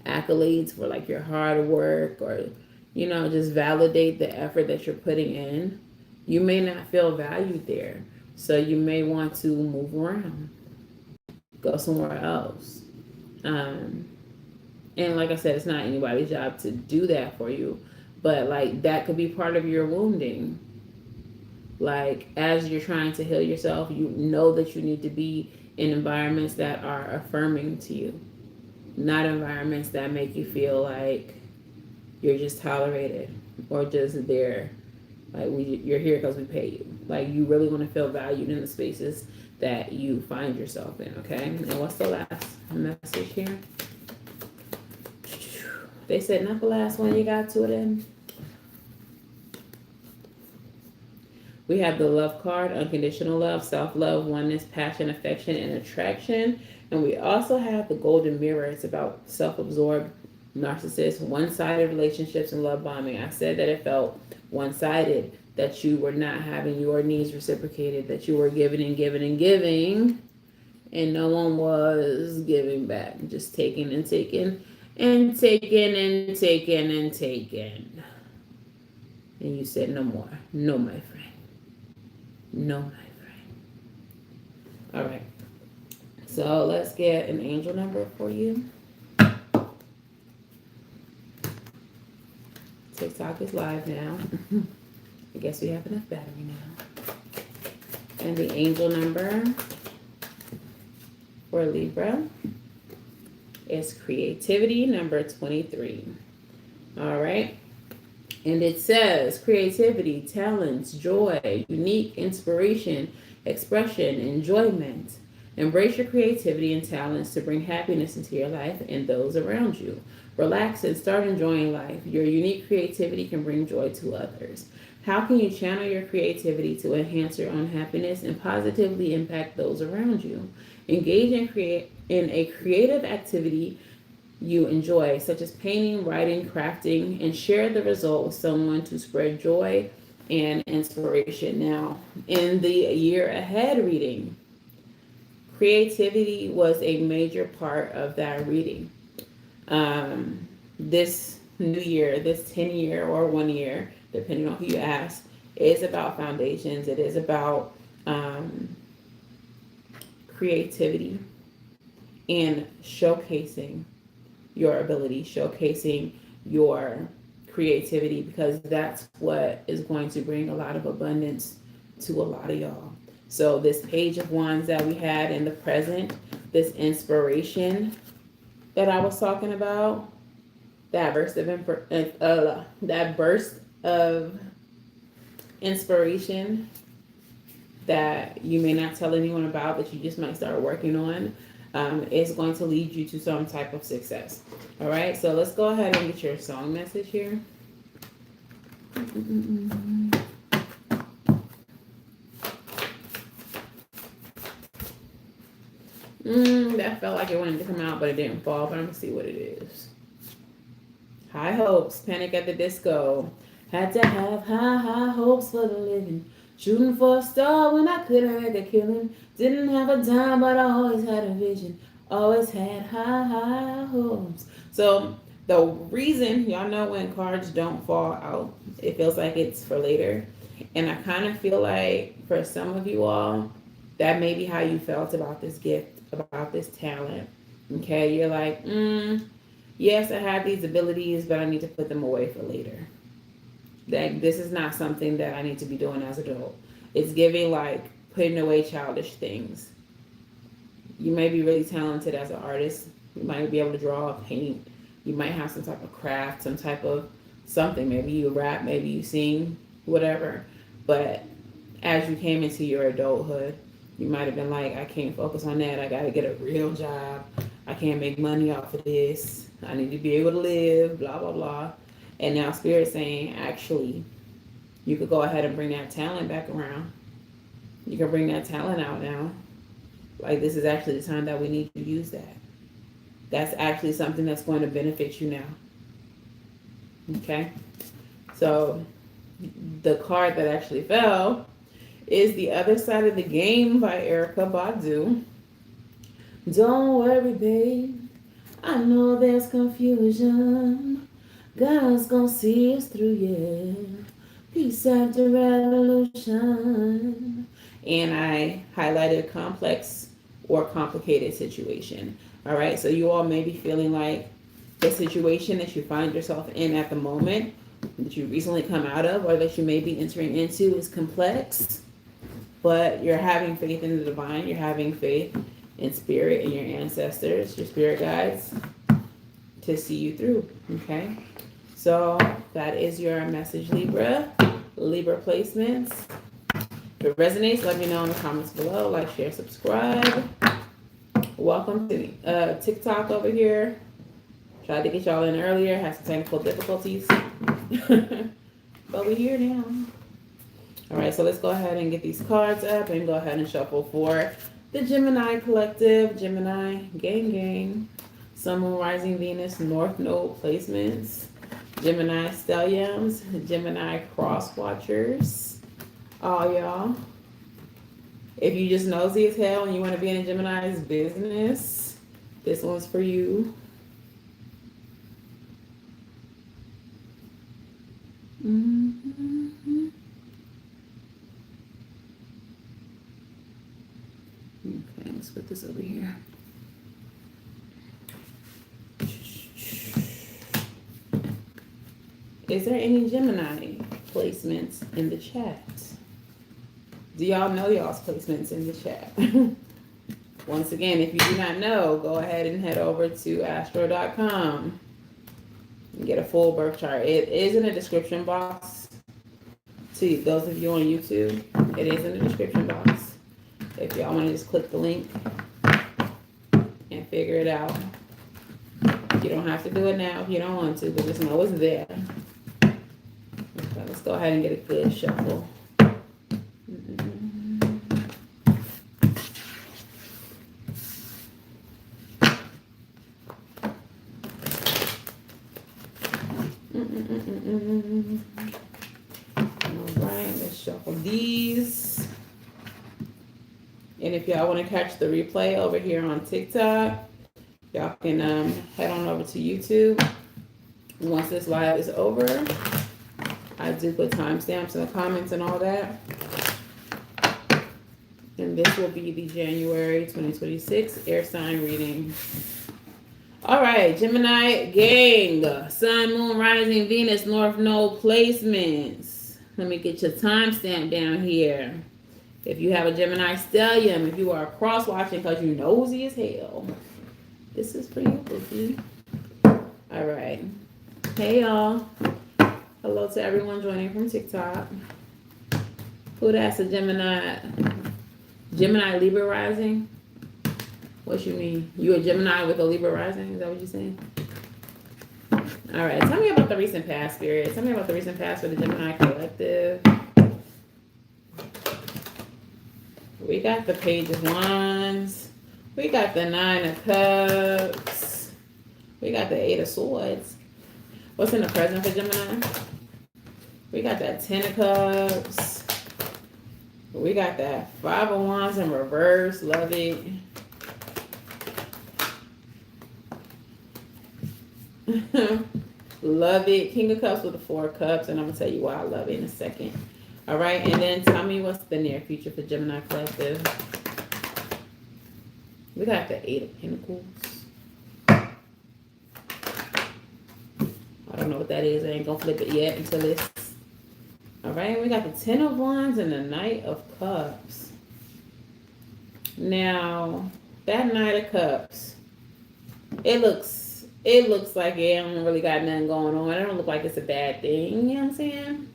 accolades for like your hard work, or just validate the effort that you're putting in, you may not feel valued there. So you may want to move around, go somewhere else. And like I said, it's not anybody's job to do that for you, but like that could be part of your wounding. Like, as you're trying to heal yourself, you know that you need to be in environments that are affirming to you, not environments that make you feel like you're just tolerated or just there. Like, you're here because we pay you. Like, you really want to feel valued in the spaces that you find yourself in, okay? And what's the last message here? They said not the last one, you got 2 of them. We have the Love card, unconditional love, self-love, oneness, passion, affection, and attraction. And we also have the Golden Mirror. It's about self-absorbed, narcissist, one-sided relationships, and love bombing. I said that it felt one-sided, that you were not having your needs reciprocated, that you were giving and giving and giving, and no one was giving back, just taking and taking and taking and taking and taking. And you said no more. No, my friend. No, my friend. All right. So let's get an angel number for you. TikTok is live now. I guess we have enough battery now. And the angel number for Libra is creativity, number 23. All right. And it says creativity, talents, joy, unique inspiration, expression, enjoyment. Embrace your creativity and talents to bring happiness into your life and those around you. Relax and start enjoying life. Your unique creativity can bring joy to others. How can you channel your creativity to enhance your own happiness and positively impact those around you? Engage in a creative activity you enjoy, such as painting, writing, crafting, and share the result with someone to spread joy and inspiration. Now, in the year ahead reading, creativity was a major part of that reading. This new year, this 10-year or 1 year, depending on who you ask, is about foundations. It is about creativity and showcasing your ability, showcasing your creativity, because that's what is going to bring a lot of abundance to a lot of y'all. So this page of wands that we had in the present, this inspiration that I was talking about, that burst of inspiration that you may not tell anyone about, that you just might start working on, is going to lead you to some type of success. All right, so let's go ahead and get your song message here. That felt like it wanted to come out, but it didn't fall. But I'm gonna see what it is. High hopes, Panic at the Disco. Had to have high hopes for the living. Shooting for a star when I couldn't make a killing. Didn't have a dime, but I always had a vision. Always had high hopes. So the reason, y'all know when cards don't fall out, it feels like it's for later. And I kind of feel like for some of you all, that may be how you felt about this gift, about this talent. Okay, you're like, yes, I have these abilities, but I need to put them away for later. That this is not something that I need to be doing as an adult. It's giving like putting away childish things. You may be really talented as an artist. You might be able to draw, paint. You might have some type of craft, some type of something. Maybe you rap, maybe you sing, whatever. But as you came into your adulthood, you might have been like, I can't focus on that. I got to get a real job. I can't make money off of this. I need to be able to live, blah, blah, blah. And now Spirit's saying, actually, you could go ahead and bring that talent back around. You can bring that talent out now. Like, this is actually the time that we need to use that. That's actually something that's going to benefit you now. Okay? So, the card that actually fell is The Other Side of the Game by Erykah Badu. Don't worry, babe. I know there's confusion. God's gonna see us through, yeah. Peace after revolution. And I highlighted complex or complicated situation. All right, so you all may be feeling like the situation that you find yourself in at the moment, that you recently come out of, or that you may be entering into, is complex. But you're having faith in the divine. You're having faith in spirit and your ancestors, your spirit guides, to see you through. Okay. So that is your message, Libra. Libra placements. If it resonates, let me know in the comments below. Like, share, subscribe. Welcome to TikTok over here. Tried to get y'all in earlier. Had some technical difficulties. But we're here now. All right, so let's go ahead and get these cards up and go ahead and shuffle for the Gemini Collective, Gemini Gang, Sun, Moon, Rising, Venus, North Node placements, Gemini Stelliums, Gemini Cross Watchers, all y'all. If you just nosy as hell and you want to be in a Gemini's business, this one's for you. Okay, let's put this over here. Is there any Gemini placements in the chat? Do y'all know y'all's placements in the chat? Once again, if you do not know, go ahead and head over to astro.com and get a full birth chart. It is in the description box. To those of you on YouTube, it is in the description box. If y'all want to just click the link and figure it out. You don't have to do it now if you don't want to, but just know it's there. Okay, let's go ahead and get a good shuffle. All right. these. And if y'all want to catch the replay over here on TikTok, y'all can head on over to YouTube. Once this live is over, I do put timestamps in the comments and all that. And this will be the January 2026 air sign reading. All right, Gemini gang, Sun, Moon, Rising, Venus, North Node placements. Let me get your timestamp down here. If you have a Gemini stellium, if you are cross-watching because you nosy as hell, this is for you, Bookie. All right. Hey, y'all. Hello to everyone joining from TikTok. Who that's a Gemini? Gemini Libra rising? What you mean? You a Gemini with a Libra rising? Is that what you're saying? All right. Tell me about the recent past, Spirit. Tell me about the recent past for the Gemini collective. We got the Page of Wands. We got the Nine of Cups. We got the Eight of Swords. What's in the present for Gemini? We got that Ten of Cups. We got that Five of Wands in reverse. Love it. Love it. King of Cups with the Four of Cups. And I'm going to tell you why I love it in a second. All right. And then tell me what's the near future for Gemini collective. We got the Eight of Pentacles. I don't know what that is. I ain't going to flip it yet until it's... All right. We got the Ten of Wands and the Knight of Cups. Now, that Knight of Cups, it looks like it don't really got nothing going on. It don't look like it's a bad thing. You know what I'm saying?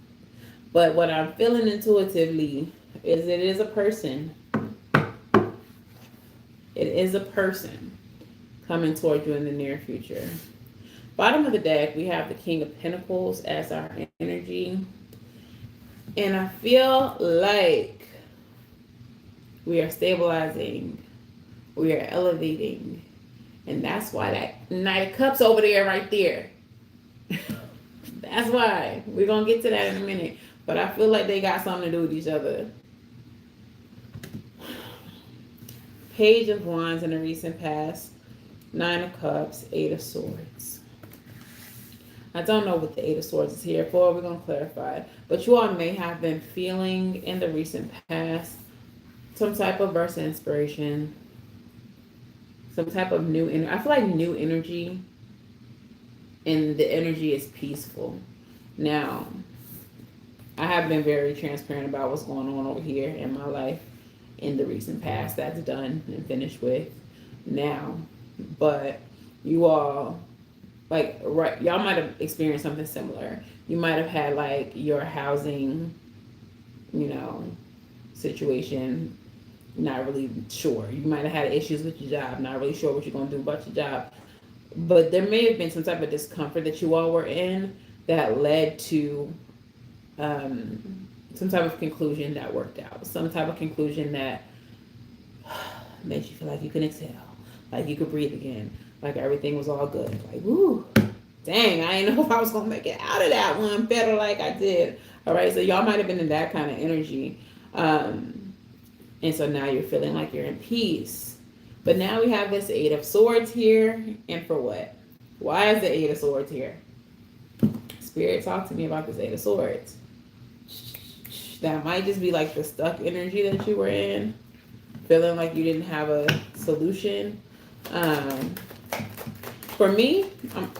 But what I'm feeling intuitively is it is a person. It is a person coming toward you in the near future. Bottom of the deck, we have the King of Pentacles as our energy. And I feel like we are stabilizing. We are elevating. And that's why that Knight of Cups over there right there. That's why. We're going to get to that in a minute. But I feel like they got something to do with each other. Page of Wands in the recent past. Nine of Cups. Eight of Swords. I don't know what the Eight of Swords is here for. We're going to clarify. But you all may have been feeling in the recent past some type of burst of inspiration. Some type of new energy. I feel like new energy. And the energy is peaceful. Now, I have been very transparent about what's going on over here in my life in the recent past. That's done and finished with now. But you all, like, right, y'all might have experienced something similar. You might have had, like, your housing, you know, situation, not really sure. You might have had issues with your job, not really sure what you're going to do about your job. But there may have been some type of discomfort that you all were in that led to some type of conclusion that worked out. Some type of conclusion that made you feel like you can exhale, like you could breathe again, like everything was all good. Like, woo, dang, I didn't know if I was going to make it out of that one better like I did. All right, so y'all might have been in that kind of energy. And so now you're feeling like you're in peace. But now we have this Eight of Swords here. And for what? Why is the Eight of Swords here? Spirit, talk to me about this Eight of Swords. That might just be like the stuck energy that you were in. Feeling like you didn't have a solution. For me,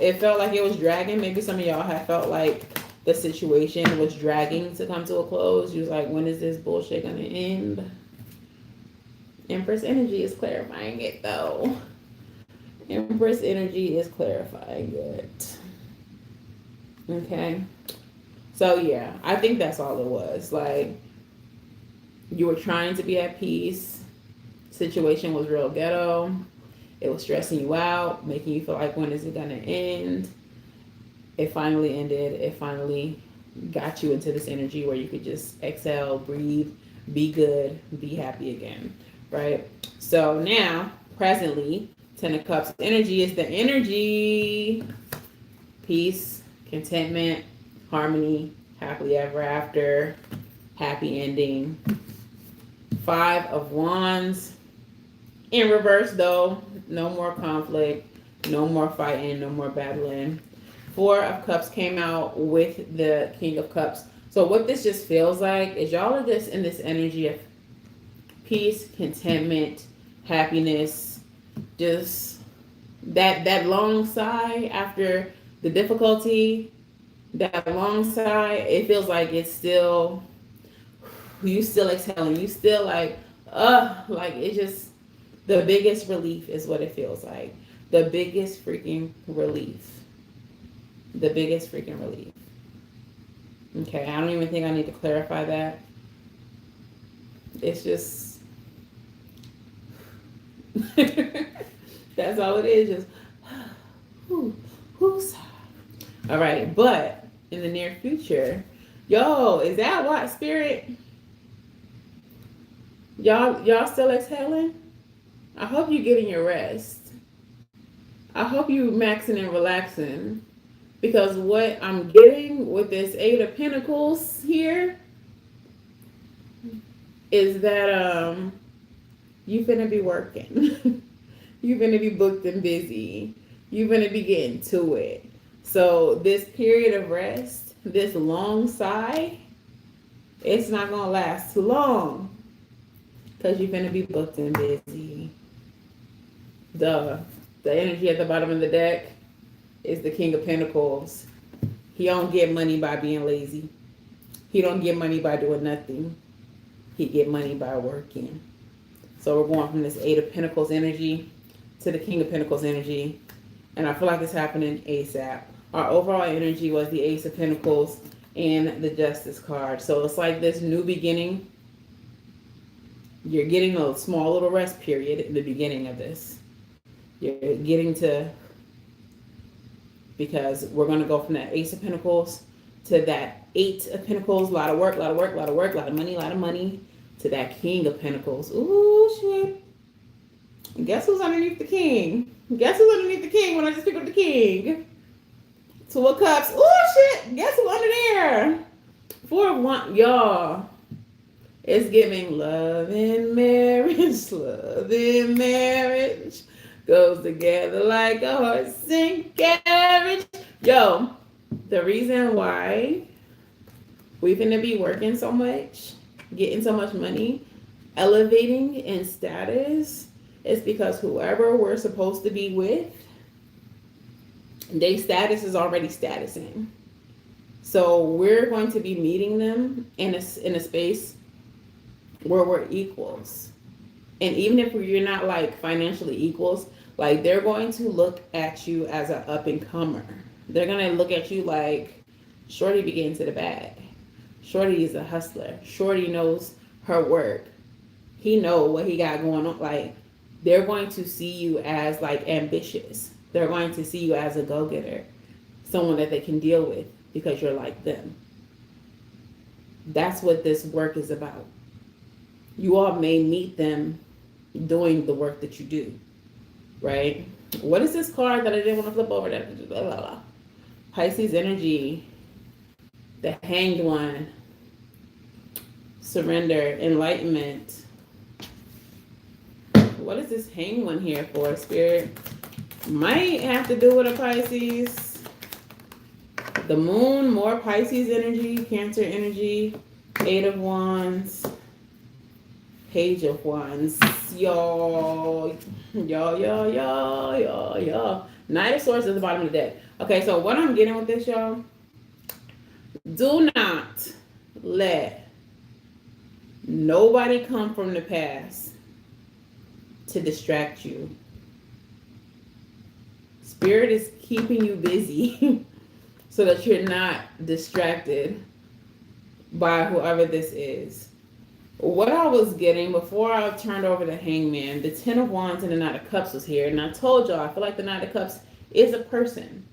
it felt like it was dragging. Maybe some of y'all have felt like the situation was dragging to come to a close. You was like, when is this bullshit going to end? Empress energy is clarifying it, though. Empress energy is clarifying it. Okay. So, yeah, I think that's all it was. Like, you were trying to be at peace. Situation was real ghetto. It was stressing you out, making you feel like, when is it going to end? It finally ended. It finally got you into this energy where you could just exhale, breathe, be good, be happy again. Right? So now, presently, Ten of Cups energy is the energy, peace, contentment, harmony, happily ever after, happy ending. 5 of Wands. In reverse though, no more conflict, no more fighting, no more battling. 4 of Cups came out with the King of Cups. So what this just feels like is y'all are just in this energy of peace, contentment, happiness, just that long sigh after the difficulty, that long sigh, it feels like it's still, you still exhaling, you still like it just, the biggest relief is what it feels like. The biggest freaking relief. The biggest freaking relief. Okay, I don't even think I need to clarify that. It's just, that's all it is, just, sigh. All right, but in the near future, yo, is that what, Spirit? Y'all still exhaling? I hope you getting your rest. I hope you maxing and relaxing, because what I'm getting with this 8 of Pentacles here is that you finna be working. You finna be booked and busy. You finna be getting to it. So this period of rest, this long sigh, it's not gonna last too long, because you're finna be booked and busy. The energy at the bottom of the deck is the King of Pentacles. He don't get money by being lazy. He don't get money by doing nothing. He get money by working. So we're going from this 8 of Pentacles energy to the King of Pentacles energy. And I feel like it's happening ASAP. Our overall energy was the Ace of Pentacles and the Justice card. So it's like this new beginning. You're getting a small little rest period in the beginning of this. You're getting to, because we're going to go from that Ace of Pentacles to that 8 of Pentacles, a lot of work, a lot of work, a lot of work, a lot of money, to that King of Pentacles. Ooh, shit. And guess who's underneath the King? Guess who's underneath the King when I just pick up the King? 2 of Cups. Ooh, shit. Guess who's under there? 4 of Wands. Y'all, it's giving love and marriage, love and marriage. Goes together like a horse and carriage. Yo, the reason why we're gonna be working so much, getting so much money, elevating in status, is because whoever we're supposed to be with, their status is already statusing. So we're going to be meeting them in a space where we're equals. And even if you're not like financially equals, like they're going to look at you as an up and comer. They're going to look at you like, Shorty be getting to the bag. Shorty is a hustler. Shorty knows her work. He know what he got going on. Like, they're going to see you as like ambitious. They're going to see you as a go-getter. Someone that they can deal with because you're like them. That's what this work is about. You all may meet them doing the work that you do, right? What is this card that I didn't want to flip over? That blah, blah, blah. Pisces energy, the Hanged One, surrender, enlightenment. What is this Hanged One here for, Spirit? Might have to do with a Pisces. The Moon, more Pisces energy, Cancer energy, 8 of Wands, Page of Wands. Y'all. Knight of Swords at the bottom of the deck. Okay, so what I'm getting with this, y'all, do not let nobody come from the past to distract you. Spirit is keeping you busy so that you're not distracted by whoever this is. What I was getting before I turned over the Hangman, the 10 of Wands and the Knight of Cups was here. And I told y'all, I feel like the Knight of Cups is a person.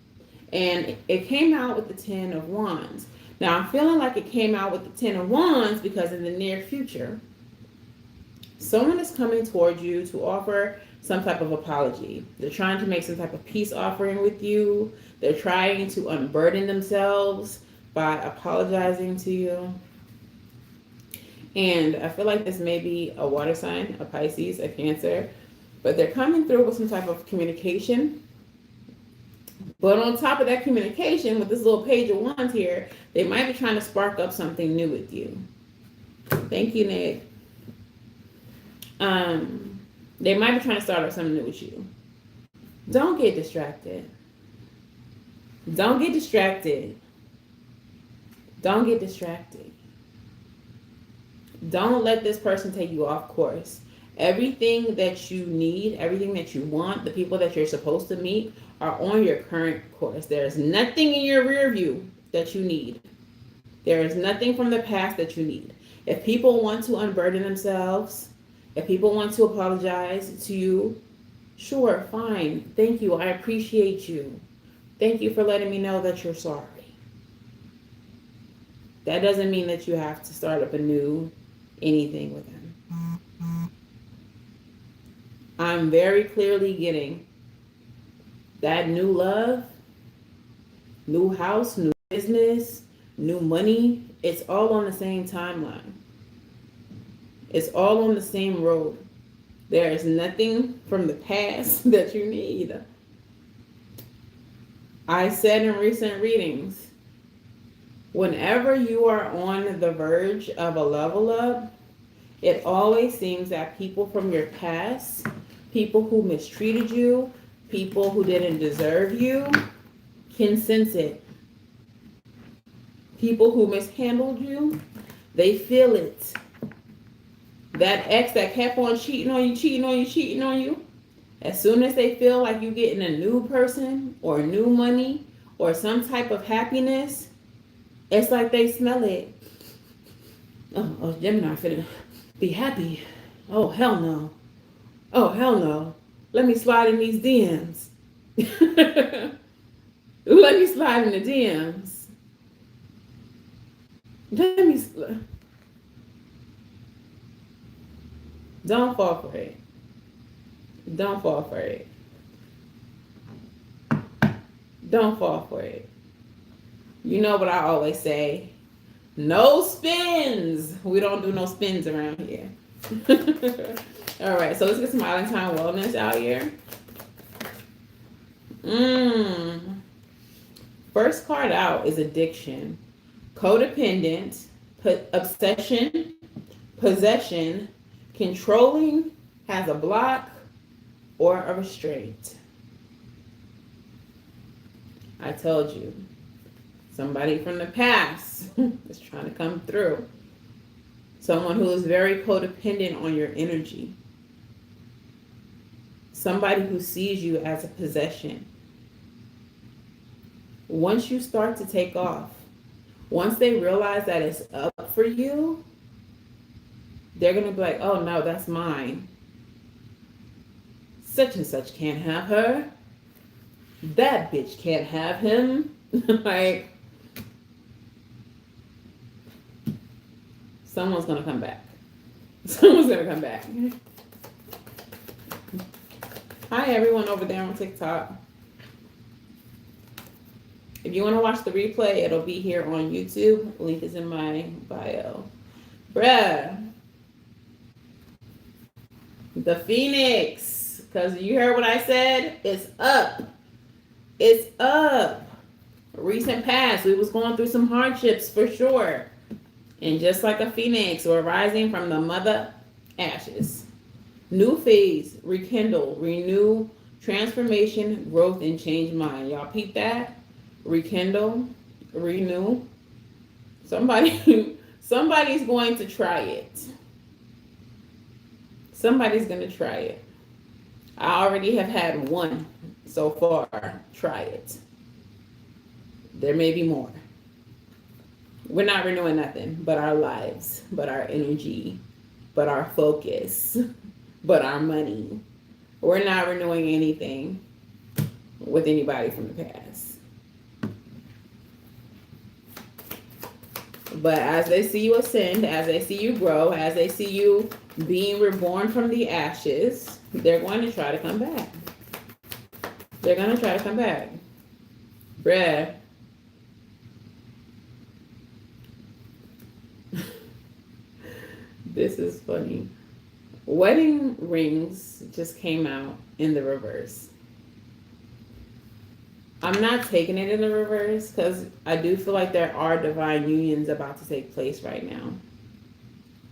And it came out with the 10 of Wands. Now, I'm feeling like it came out with the 10 of Wands because in the near future, someone is coming towards you to offer some type of apology. They're trying to make some type of peace offering with you. They're trying to unburden themselves by apologizing to you. And I feel like this may be a water sign, a Pisces, a Cancer, but they're coming through with some type of communication. But on top of that communication, with this little page of wands here, they might be trying to spark up something new with you. Thank you, Nick. They might be trying to start up something new with you. Don't get distracted. Don't get distracted. Don't get distracted. Don't let this person take you off course. Everything that you need, everything that you want, the people that you're supposed to meet are on your current course. There's nothing in your rear view that you need. There is nothing from the past that you need. If people want to unburden themselves, if people want to apologize to you, sure, fine. Thank you. I appreciate you. Thank you for letting me know that you're sorry. That doesn't mean that you have to start up a new anything with them. I'm very clearly getting that new love, new house, new business, new money. It's all on the same timeline. It's all on the same road. There is nothing from the past that you need. I said in recent readings, whenever you are on the verge of a level up, it always seems that people from your past, people who mistreated you, people who didn't deserve you, can sense it. People who mishandled you, they feel it. That ex that kept on cheating on you, as soon as they feel like you're getting a new person or new money or some type of happiness, it's like they smell it. Oh, Gemini finna be happy. Oh, hell no. Oh, hell no. Let me slide in these DMs. Let me slide in the DMs. Don't fall for it. Don't fall for it. Don't fall for it. You know what I always say? No spins. We don't do no spins around here. All right, so let's get some Valentine wellness out here. First card out is addiction, codependent, obsession, possession, controlling, has a block, or a restraint. I told you. Somebody from the past is trying to come through. Someone who is very codependent on your energy. Somebody who sees you as a possession. Once you start to take off, once they realize that it's up for you, they're going to be like, oh no, that's mine. Such and such can't have her. That bitch can't have him. Like, someone's going to come back. Someone's going to come back. Hi, everyone over there on TikTok. If you want to watch the replay, it'll be here on YouTube. Link is in my bio. Bruh. The Phoenix. Because you heard what I said? It's up. It's up. Recent past, we was going through some hardships for sure. And just like a phoenix, we're rising from the mother ashes. New phase, rekindle, renew, transformation, growth, and change mind. Y'all peep that? Rekindle, renew. Somebody's going to try it. Somebody's going to try it. I already have had one so far. Try it. There may be more. We're not renewing nothing but our lives, but our energy, but our focus, but our money. We're not renewing anything with anybody from the past. But as they see you ascend, as they see you grow, as they see you being reborn from the ashes, they're going to try to come back. They're going to try to come back. Bruh. This is funny. Wedding rings just came out in the reverse. I'm not taking it in the reverse because I do feel like there are divine unions about to take place right now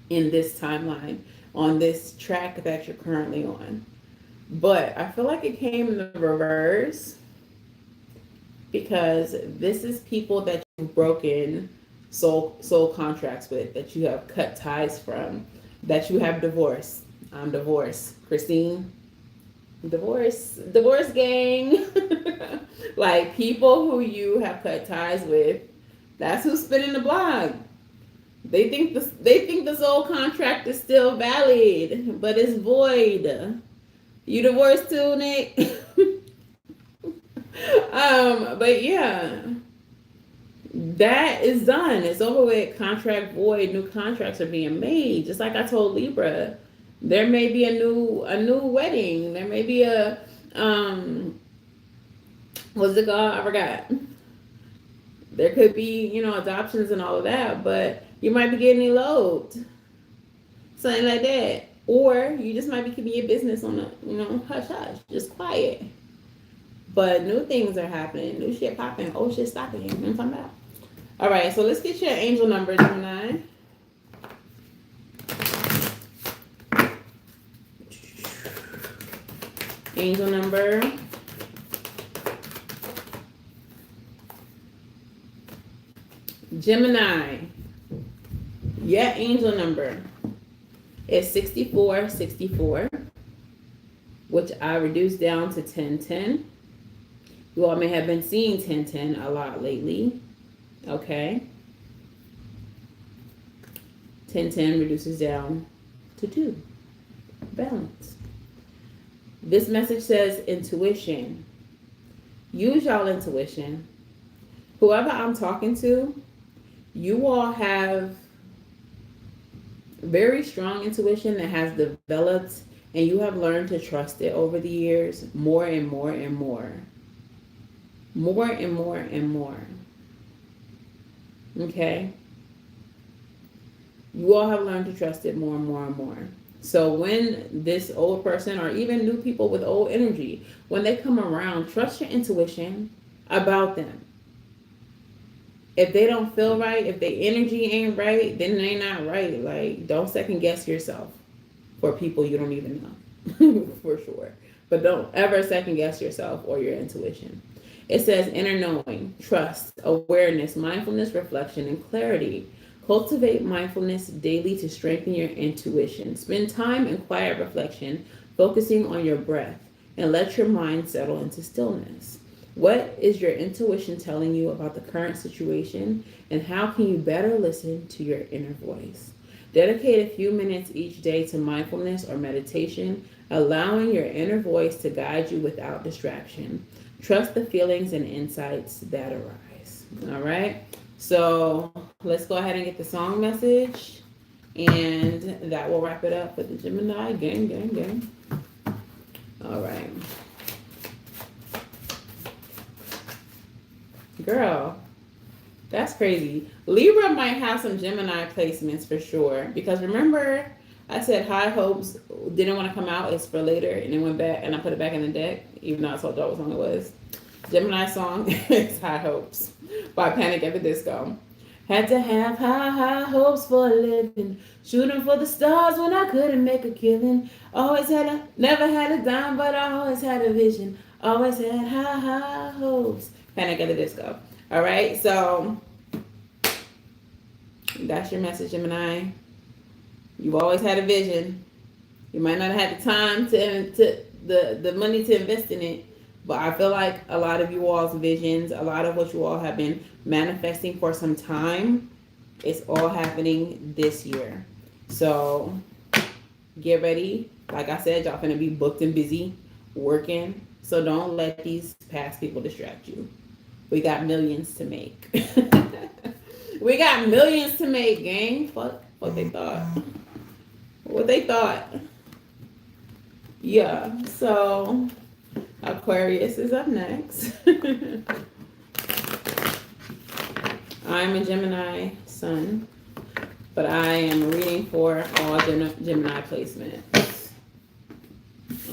in this timeline, on this track that you're currently on. But I feel like it came in the reverse because this is people that you've broken soul contracts with, that you have cut ties from, that you have divorced. I'm divorced. Christine, divorce gang. Like people who you have cut ties with, that's who's spinning the blog. They think the soul contract is still valid, but it's void. You divorced too, Nick? But yeah, that is done. It's over with. Contract void. New contracts are being made. Just like I told Libra, there may be a new wedding. There may be a what's it called? I forgot. There could be, adoptions and all of that, but you might be getting eloped, something like that, or you just might be keeping your business on the hush hush, just quiet. But new things are happening, new shit popping, old shit stopping. You know what I'm talking about? All right, so let's get your angel number, Gemini. Angel number. Gemini. Your angel number is 6464, which I reduced down to 1010. You all may have been seeing 1010 a lot lately. Okay. 1010 reduces down to 2. Balance. This message says intuition. Use y'all intuition. Whoever I'm talking to, you all have very strong intuition that has developed, and you have learned to trust it over the years more and more and more. More and more and more. Okay? You all have learned to trust it more and more and more. So when this old person, or even new people with old energy, when they come around, trust your intuition about them. If they don't feel right, if their energy ain't right, then they not right. Like, don't second guess yourself for people you don't even know, for sure. But don't ever second guess yourself or your intuition. It says inner knowing, trust, awareness, mindfulness, reflection, and clarity. Cultivate mindfulness daily to strengthen your intuition. Spend time in quiet reflection, focusing on your breath, and let your mind settle into stillness. What is your intuition telling you about the current situation, and how can you better listen to your inner voice? Dedicate a few minutes each day to mindfulness or meditation, allowing your inner voice to guide you without distraction. Trust the feelings and insights that arise. All right? So let's go ahead and get the song message, and that will wrap it up for the Gemini. Gang. All right. Girl, that's crazy. Libra might have some Gemini placements for sure. Because remember, I said High Hopes didn't want to come out. It's for later. And it went back, and I put it back in the deck, even though I told y'all what song it was. Gemini song is High Hopes by Panic at the Disco. Had to have high hopes for a living. Shooting for the stars when I couldn't make a killing. Never had a dime, but I always had a vision. Always had high hopes. Panic at the Disco. All right, so that's your message, Gemini. You've always had a vision. You might not have had the time to the money to invest in it, but I feel like a lot of you all's visions, a lot of what you all have been manifesting for some time, it's all happening this year. So get ready. Like I said, y'all finna be booked and busy working. So don't let these past people distract you. We got millions to make. We got millions to make, gang. Fuck what they thought. What they thought. Yeah, so Aquarius is up next. I'm a Gemini sun. but I am reading for all Gemini placements.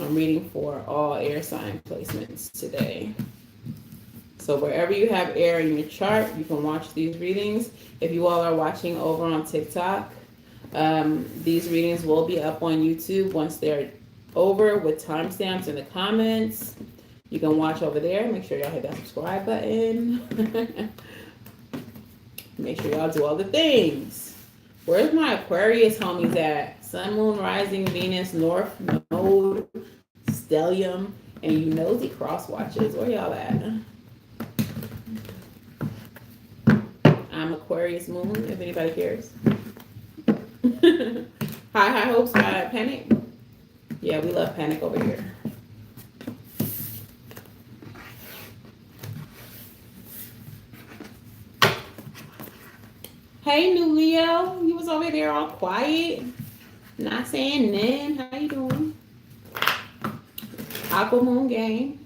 I'm reading for all air sign placements today. So wherever you have air in your chart, you can watch these readings. If you all are watching over on TikTok, these readings will be up on YouTube once they're over with timestamps in the comments. You can watch over there. Make sure y'all hit that subscribe button. Make sure y'all do all the things. Where's my Aquarius homies at? Sun, Moon, Rising, Venus, North Node, Stellium, and you nosy cross watches. Where y'all at? I'm Aquarius Moon, if anybody cares. High hopes, high panic. Yeah, we love panic over here. Hey, new Leo, you was over there all quiet, not saying nothing. How you doing? Aqua Moon gang.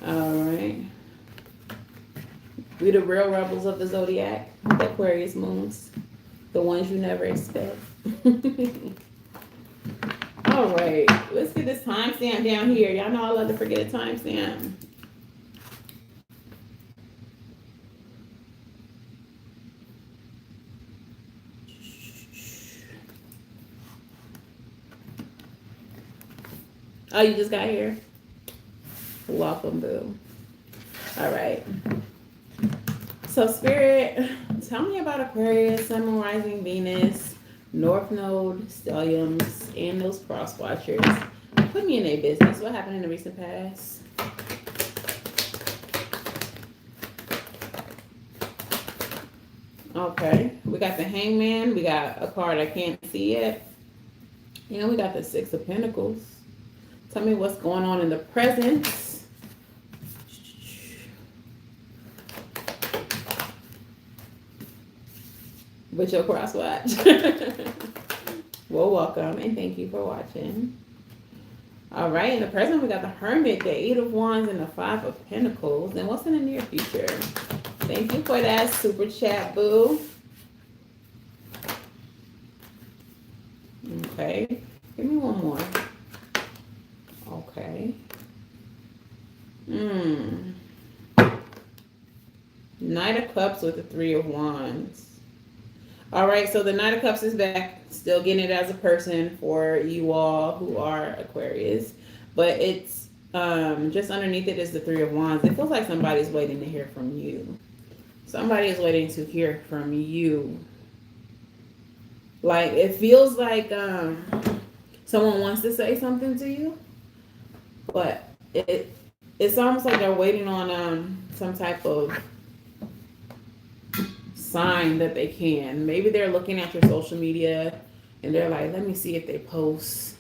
All right. We the real rebels of the zodiac, the Aquarius moons, the ones you never expect. All right, let's get this timestamp down here. Y'all know I love to forget a timestamp. Oh, you just got here? Welcome, boo. All right. So, Spirit, tell me about Aquarius, Sun, Moon, Rising, Venus, North Node, Stelliums, and those cross watchers. Put me in a business. What happened in the recent past? Okay. We got the Hangman. We got a card I can't see yet. And we got the Six of Pentacles. Tell me what's going on in the present. With your cross watch. Well, welcome and thank you for watching. All right, in the present we got the Hermit, the Eight of Wands, and the Five of Pentacles. And what's in the near future? Thank you for that super chat, boo. Okay, give me one more. Okay. Knight of Cups with the Three of Wands. All right, so the Knight of Cups is back. Still getting it as a person for you all who are Aquarius. But it's just underneath it is the Three of Wands. It feels like somebody's waiting to hear from you. Somebody is waiting to hear from you. Like, it feels like someone wants to say something to you. But it's almost like they're waiting on some type of sign that they can. Maybe they're looking at your social media and they're like, let me see if they post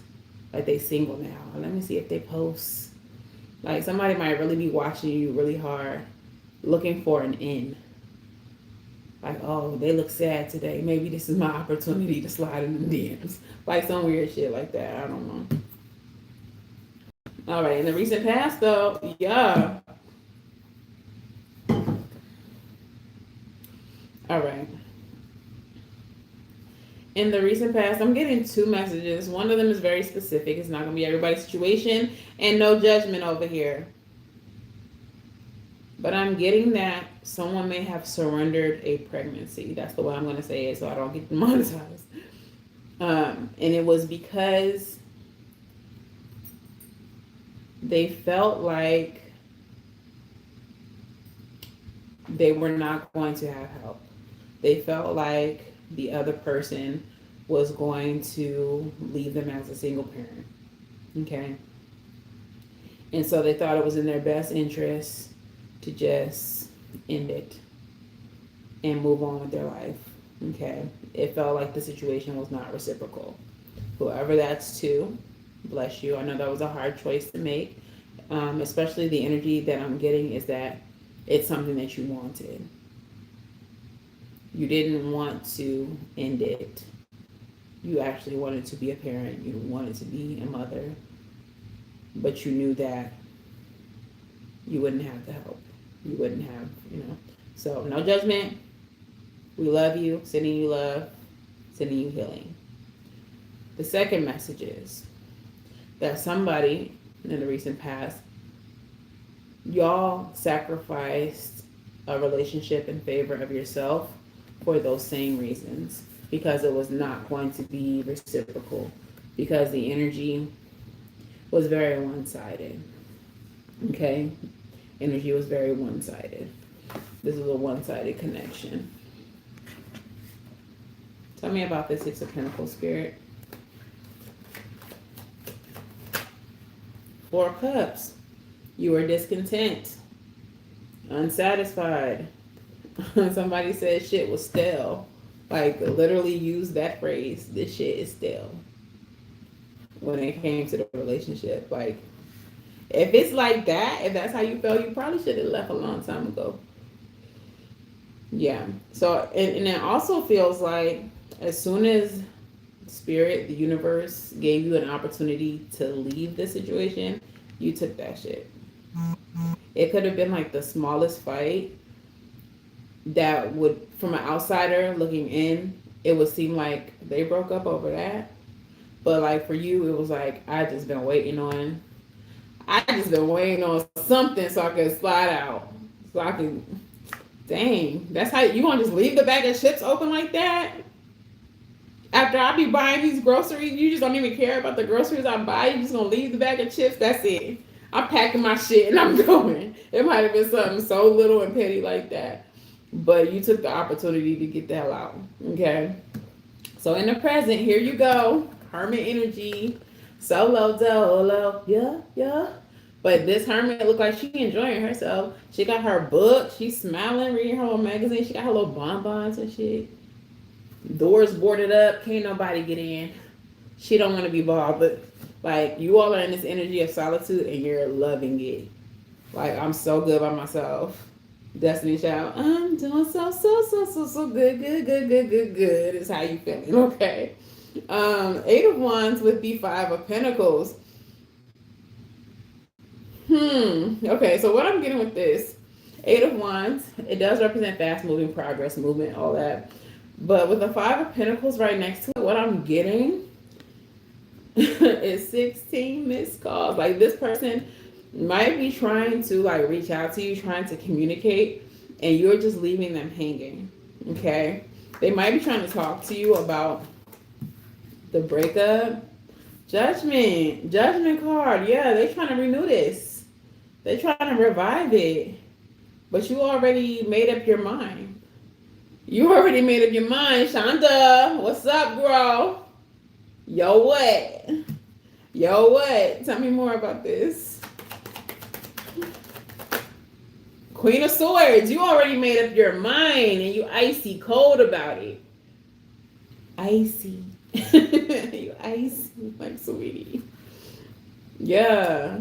like they single now. Let me see if they post. Like, somebody might really be watching you really hard, looking for an in. Like, oh, they look sad today. Maybe this is my opportunity to slide in the DMs. Like some weird shit like that. I don't know. All right, in the recent past though, yeah. All right. In the recent past, I'm getting two messages. One of them is very specific. It's not going to be everybody's situation, and no judgment over here. But I'm getting that someone may have surrendered a pregnancy. That's the way I'm going to say it so I don't get demonetized. And it was because they felt like they were not going to have help. They felt like the other person was going to leave them as a single parent. Okay. And so they thought it was in their best interest to just end it and move on with their life. Okay. It felt like the situation was not reciprocal. Whoever that's to, bless you. I know that was a hard choice to make. Especially the energy that I'm getting is that it's something that you wanted. You didn't want to end it. You actually wanted to be a parent. You wanted to be a mother. But you knew that you wouldn't have the help. You wouldn't have, So no judgment. We love you, sending you love, sending you healing. The second message is that somebody in the recent past, y'all sacrificed a relationship in favor of yourself for those same reasons, because it was not going to be reciprocal, because the energy was very one-sided. Okay? Energy was very one-sided. This is a one-sided connection. Tell me about this Six of Pentacles, Spirit. Four of Cups. You were discontent, unsatisfied. Somebody said shit was stale. Like, literally use that phrase. This shit is stale. When it came to the relationship. Like, if it's like that, if that's how you felt, you probably should have left a long time ago. Yeah. So, and it also feels like as soon as Spirit, the universe, gave you an opportunity to leave the situation, you took that shit. It could have been like the smallest fight that would, from an outsider looking in, it would seem like they broke up over that. But like for you, it was like, I just been waiting on something so I could slide out. So I can, dang, that's how, you gonna just leave the bag of chips open like that? After I be buying these groceries, you just don't even care about the groceries I buy. You just gonna leave the bag of chips. That's it. I'm packing my shit and I'm going. It might have been something so little and petty like that, but you took the opportunity to get the hell out. Okay. So in the present, here you go. Hermit energy. Solo dolo. Yeah. But this hermit look like she enjoying herself. She got her book. She's smiling, reading her little magazine. She got her little bonbons and shit. Doors boarded up, can't nobody get in. She don't want to be bothered. Like, you all are in this energy of solitude and you're loving it. Like, I'm so good by myself. Destiny Child, I'm doing so good is how you feeling. Okay. 8 of Wands with the 5 of Pentacles. Okay, so what I'm getting with this 8 of Wands, it does represent fast moving, progress, movement, all that. But with the 5 of Pentacles right next to it, what I'm getting is 16 missed calls. Like, this person might be trying to like reach out to you, trying to communicate, and you're just leaving them hanging. Okay? They might be trying to talk to you about the breakup. Judgment card. Yeah, they're trying to renew this. They're trying to revive it. But you already made up your mind. You already made up your mind, Shonda. What's up, bro? Yo, what? Tell me more about this. Queen of Swords. You already made up your mind, and you icy cold about it. Icy. You icy, like, sweetie. Yeah.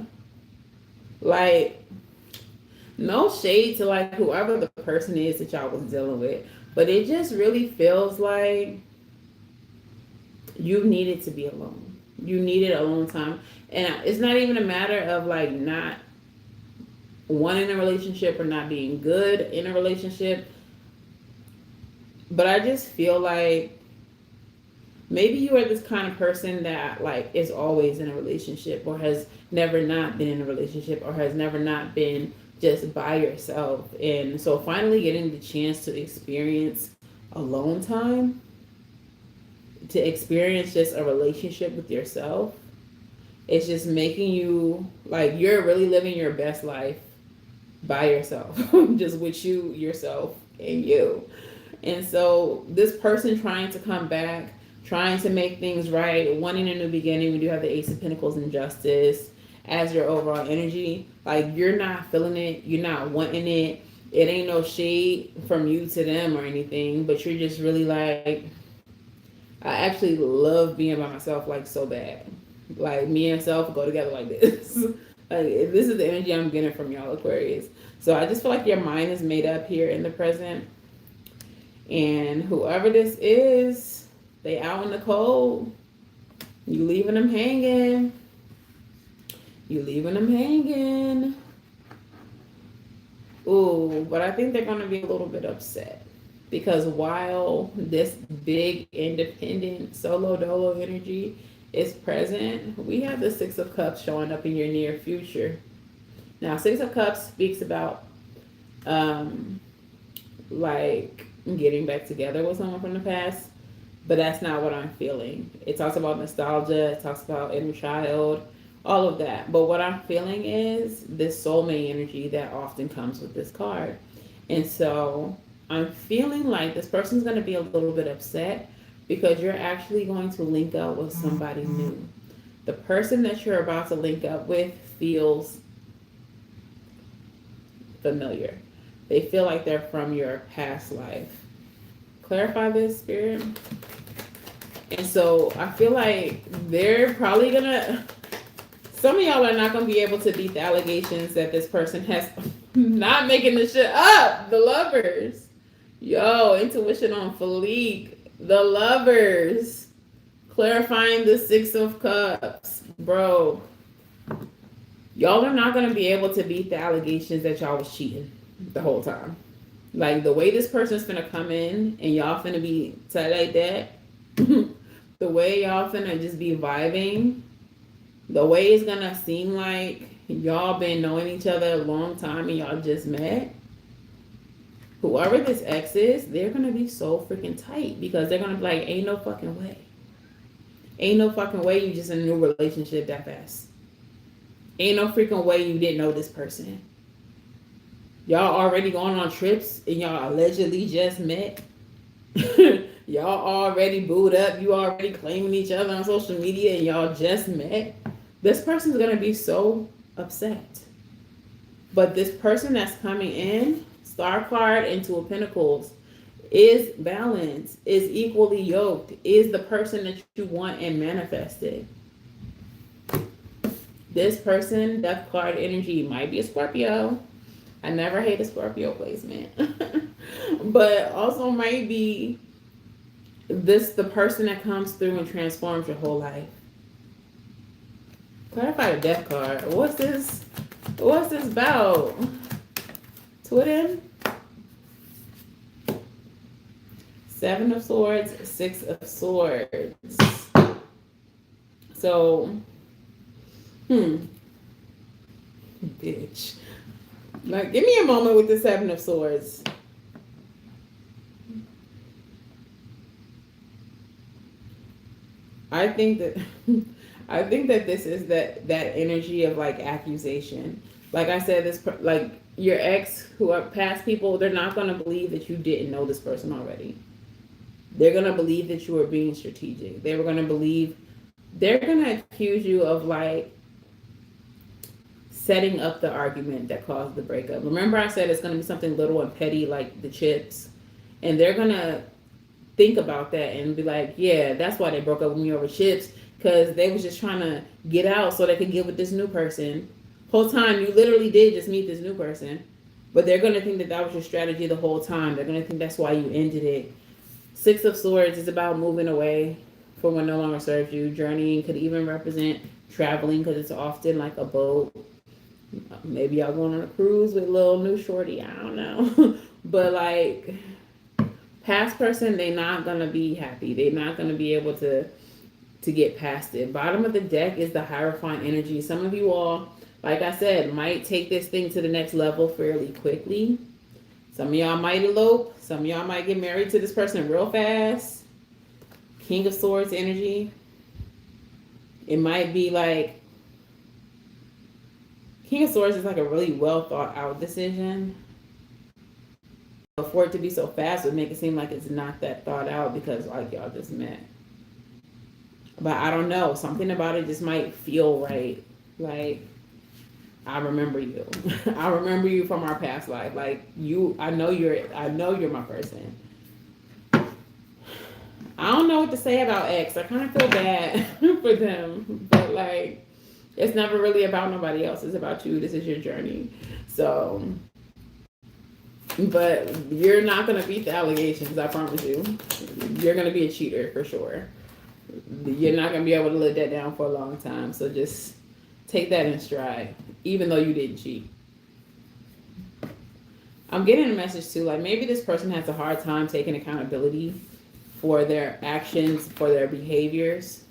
Like, no shade to like whoever the person is that y'all was dealing with. But it just really feels like you needed to be alone. You needed alone time. And it's not even a matter of like not wanting a relationship or not being good in a relationship. But I just feel like maybe you are this kind of person that like is always in a relationship or has never not been in a relationship or has never not been just by yourself. And so finally getting the chance to experience alone time, to experience just a relationship with yourself, it's just making you like you're really living your best life by yourself, just with you, yourself, and you. And so this person trying to come back, trying to make things right, wanting a new beginning. We do have the Ace of Pentacles and Justice as your overall energy. Like, you're not feeling it, you're not wanting it. It ain't no shade from you to them or anything, but you're just really like, I actually love being by myself like so bad. Like, me and self go together like this. Like, this is the energy I'm getting from y'all Aquarius. So I just feel like your mind is made up here in the present. And whoever this is, they out in the cold. You leaving them hanging. You leaving them hanging. Ooh, but I think they're going to be a little bit upset because while this big independent solo dolo energy is present, we have the Six of Cups showing up in your near future. Now, Six of Cups speaks about um like getting back together with someone from the past, but that's not what I'm feeling. It talks about nostalgia, it talks about inner child, all of that. But what I'm feeling is this soulmate energy that often comes with this card. And so I'm feeling like this person's going to be a little bit upset because you're actually going to link up with somebody new. The person that you're about to link up with feels familiar. They feel like they're from your past life. Clarify this, Spirit. And so I feel like they're probably gonna, some of y'all are not gonna be able to beat the allegations that this person has, not making this shit up. The Lovers. Yo, intuition on Fleek. The Lovers. Clarifying the Six of Cups. Bro, y'all are not gonna be able to beat the allegations that y'all was cheating the whole time. Like the way this person's finna come in and y'all finna be tight like that. The way y'all finna just be vibing, the way it's gonna seem like y'all been knowing each other a long time and y'all just met. Whoever this ex is, they're gonna be so freaking tight because they're gonna be like, ain't no fucking way. Ain't no fucking way you just in a new relationship that fast. Ain't no freaking way you didn't know this person. Y'all already going on trips and y'all allegedly just met. Y'all already booed up. You already claiming each other on social media and y'all just met. This person's going to be so upset. But this person that's coming in, Star card and Two of Pentacles, is balanced, is equally yoked, is the person that you want and manifested. This person, Death card energy, might be a Scorpio. I never hate a Scorpio placement. But also might be this the person that comes through and transforms your whole life. Clarify the Death card. What's this about? Two of them? Seven of Swords, Six of Swords. So, bitch. Like, give me a moment with the Seven of Swords. I think that this is that energy of like accusation. Like I said, this like your ex, who are past people, they're not gonna believe that you didn't know this person already. They're gonna believe that you were being strategic. They're gonna accuse you of like setting up the argument that caused the breakup. Remember I said it's going to be something little and petty like the chips. And they're going to think about that and be like, yeah, that's why they broke up with me over chips. Because they was just trying to get out so they could get with this new person. Whole time you literally did just meet this new person. But they're going to think that was your strategy the whole time. They're going to think that's why you ended it. Six of Swords is about moving away from what no longer serves you. Journeying could even represent traveling because it's often like a boat. Maybe y'all going on a cruise with a little new shorty. I don't know. But like past person, they're not going to be happy. They're not going to be able to get past it. Bottom of the deck is the Hierophant energy. Some of you all, like I said, might take this thing to the next level fairly quickly. Some of y'all might elope. Some of y'all might get married to this person real fast. King of Swords energy. It might be like King of Swords is like a really well thought out decision. But for it to be so fast would make it seem like it's not that thought out because like y'all just met. But I don't know. Something about it just might feel right. Like, I remember you. I remember you from our past life. Like I know you're my person. I don't know what to say about X. I kind of feel bad for them. But like, it's never really about nobody else. It's about you. This is your journey. So, but you're not going to beat the allegations, I promise you. You're going to be a cheater for sure. You're not going to be able to live that down for a long time. So just take that in stride, even though you didn't cheat. I'm getting a message too, like maybe this person has a hard time taking accountability for their actions, for their behaviors.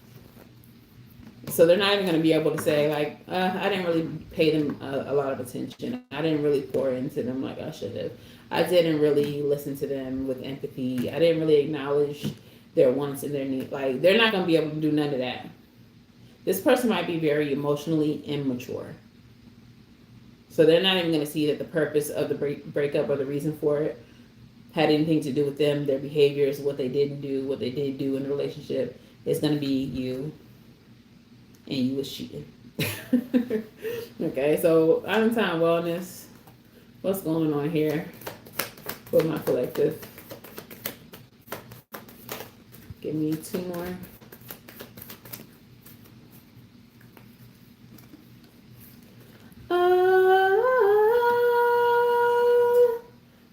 So they're not even going to be able to say like, I didn't really pay them a lot of attention. I didn't really pour into them like I should have. I didn't really listen to them with empathy. I didn't really acknowledge their wants and their needs. Like they're not going to be able to do none of that. This person might be very emotionally immature. So they're not even going to see that the purpose of the breakup or the reason for it had anything to do with them, their behaviors, what they didn't do, what they did do in the relationship. It's going to be you, and you was cheating. Okay, so out of time wellness. What's going on here with my collective? Give me 2 more.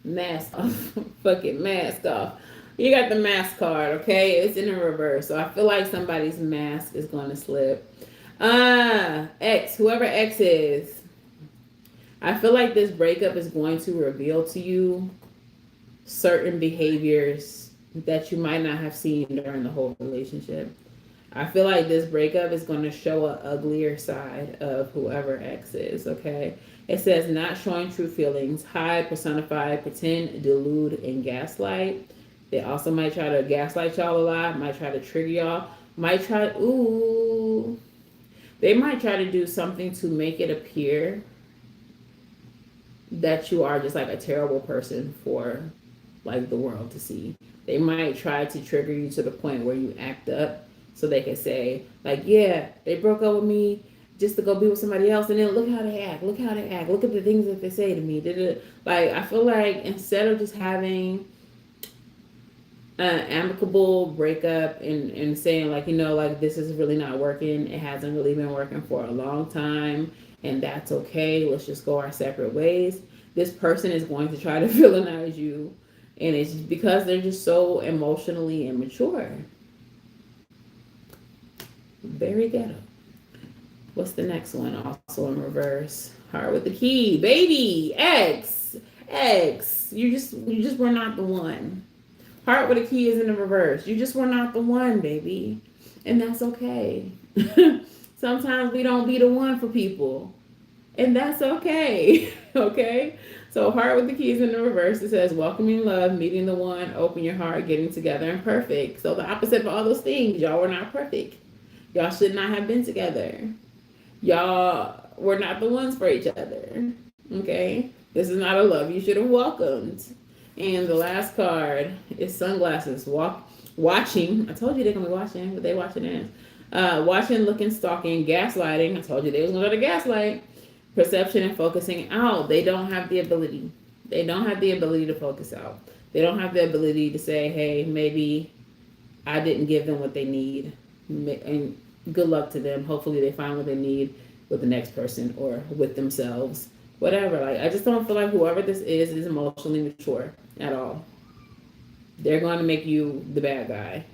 Mask off. Fucking mask off. You got the mask card, okay? It's in the reverse. So I feel like somebody's mask is going to slip. X, whoever X is, I feel like this breakup is going to reveal to you certain behaviors that you might not have seen during the whole relationship. I feel like this breakup is going to show an uglier side of whoever X is, okay? It says not showing true feelings, hide, personify, pretend, delude, and gaslight. They also might try to gaslight y'all a lot, might try to trigger y'all, they might try to do something to make it appear that you are just like a terrible person for like the world to see. They might try to trigger you to the point where you act up so they can say like, yeah, they broke up with me just to go be with somebody else, and then look how they act, look at the things that they say to me. Like, I feel like instead of just having an amicable breakup and saying like, like this is really not working, it hasn't really been working for a long time, and that's okay, let's just go our separate ways, this person is going to try to villainize you, and it's because they're just so emotionally immature. Very ghetto. What's the next one? Also in reverse. Heart with the key. Baby. X. You just were not the one. Heart with a key is in the reverse. You just were not the one, baby. And that's okay. Sometimes we don't be the one for people. And that's okay. Okay? So heart with the keys in the reverse. It says welcoming love, meeting the one, open your heart, getting together, and perfect. So the opposite of all those things. Y'all were not perfect. Y'all should not have been together. Y'all were not the ones for each other. Okay? This is not a love you should have welcomed. And the last card is sunglasses. Watching. I told you they're going to be watching, but they watching it. Watching, looking, stalking, gaslighting. I told you they was going to go to gaslight. Perception and focusing out. They don't have the ability. They don't have the ability to focus out. They don't have the ability to say, hey, maybe I didn't give them what they need. And good luck to them. Hopefully they find what they need with the next person or with themselves. Whatever. Like, I just don't feel like whoever this is emotionally mature at all. They're going to make you the bad guy.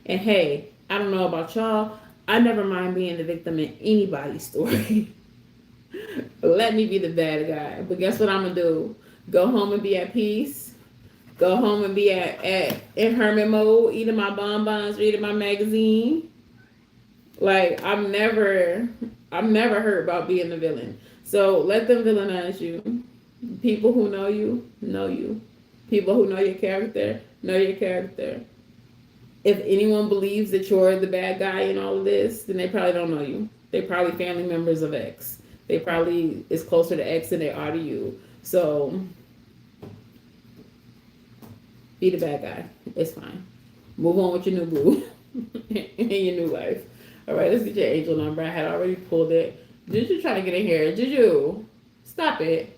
And hey, I don't know about y'all. I never mind being the victim in anybody's story. Let me be the bad guy. But guess what I'm going to do? Go home and be at peace. Go home and be in hermit mode, eating my bonbons, reading my magazine. Like, I'm never hurt about being the villain. So let them villainize you. People who know you, know you. People who know your character, know your character. If anyone believes that you're the bad guy in all of this, then they probably don't know you. They probably family members of X. They probably is closer to X than they are to you. So be the bad guy. It's fine. Move on with your new boo in your new life. All right, let's get your angel number. I had already pulled it. Did you try to get in here? Did you? Stop it.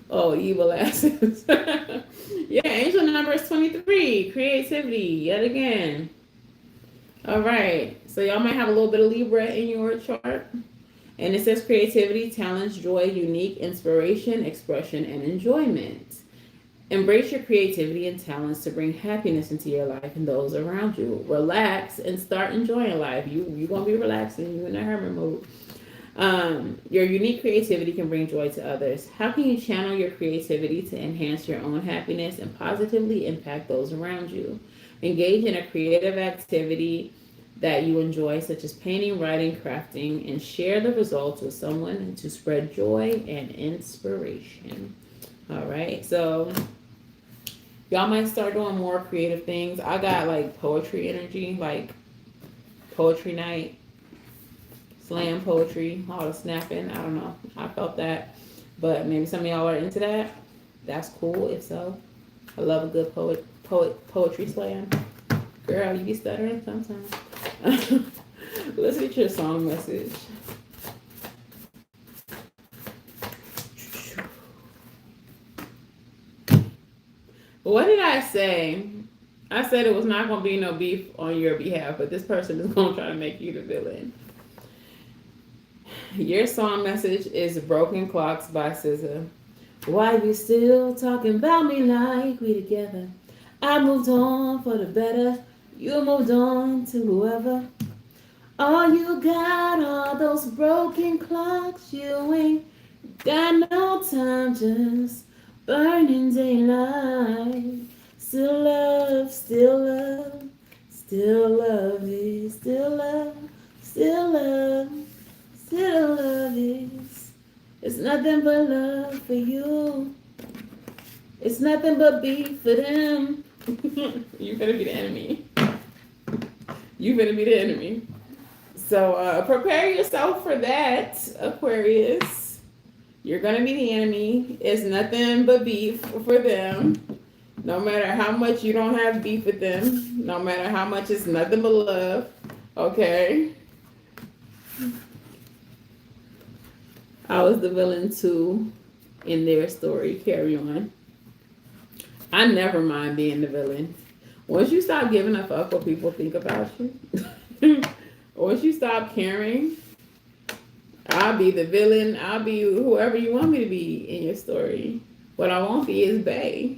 Oh, evil asses. Yeah, angel number is 23. Creativity, yet again. All right. So y'all might have a little bit of Libra in your chart. And it says creativity, talents, joy, unique, inspiration, expression, and enjoyment. Embrace your creativity and talents to bring happiness into your life and those around you. Relax and start enjoying life. You're going to be relaxing. You're in a hermit mode. Your unique creativity can bring joy to others. How can you channel your creativity to enhance your own happiness and positively impact those around you? Engage in a creative activity that you enjoy, such as painting, writing, crafting, and share the results with someone to spread joy and inspiration. All right, so y'all might start doing more creative things. I got like poetry energy, like poetry night, slam poetry, all the snapping. I don't know. I felt that. But maybe some of y'all are into that. That's cool if so. I love a good poetry slam. Girl, you be stuttering sometimes. Let's get your song message. What did I say? I said it was not going to be no beef on your behalf, but this person is going to try to make you the villain. Your song message is Broken Clocks by SZA. Why you still talking about me like we together? I moved on for the better. You moved on to whoever. All you got are those broken clocks. You ain't got no time, just burning daylight. Still love, still love, still love is, still love, still love, still love is. It's nothing but love for you. It's nothing but beef for them. You better be the enemy. You better be the enemy. So prepare yourself for that, Aquarius. You're going to be the enemy. It's nothing but beef for them. No matter how much you don't have beef with them. No matter how much it's nothing but love. Okay? I was the villain too in their story. Carry on. I never mind being the villain. Once you stop giving a fuck what people think about you, once you stop caring, I'll be the villain. I'll be whoever you want me to be in your story. What I won't be is bae.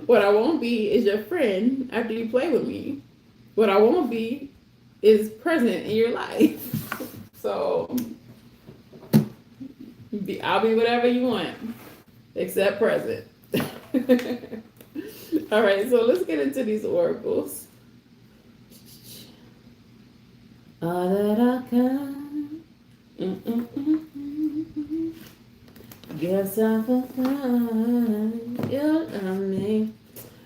What I won't be is your friend after you play with me. What I won't be is present in your life. So I'll be whatever you want, except present. All right, so let's get into these oracles. All that I can. Guess I forgot you love me.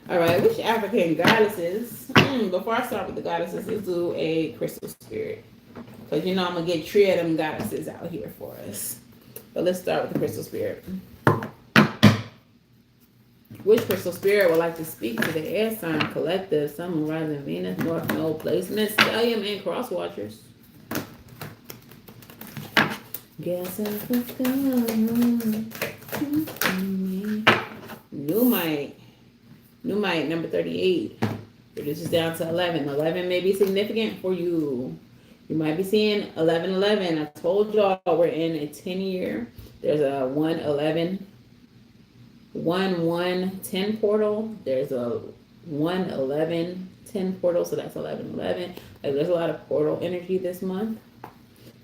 All right, which African goddesses? Before I start with the goddesses, let's do a crystal spirit. Because you know I'm going to get 3 of them goddesses out here for us. But let's start with the crystal spirit. Which crystal spirit would like to speak to the air sign collective, Sun, Rising, Venus, North Node placement, Stellium, and cross watchers? Guess I forgot. New might, number 38. This is down to 11. 11 may be significant for you. You might be seeing 1111. I told y'all we're in a 10-year. There's a 111. 1110 portal. There's a 11110 portal, so that's 1111. Like there's a lot of portal energy this month.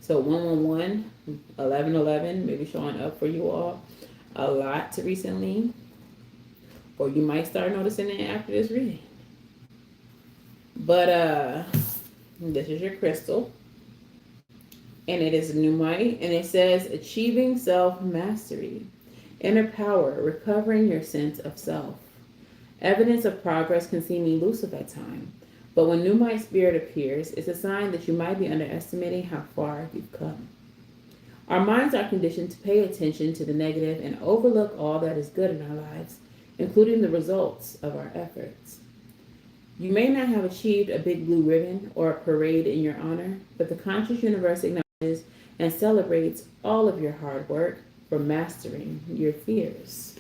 So 111, 1111 maybe showing up for you all a lot recently, or you might start noticing it after this reading. But this is your crystal, and it is Numite, and it says achieving self-mastery. Inner power, recovering your sense of self. Evidence of progress can seem elusive at times, but when Numite spirit appears, it's a sign that you might be underestimating how far you've come. Our minds are conditioned to pay attention to the negative and overlook all that is good in our lives, including the results of our efforts. You may not have achieved a big blue ribbon or a parade in your honor, but the conscious universe acknowledges and celebrates all of your hard work for mastering your fears.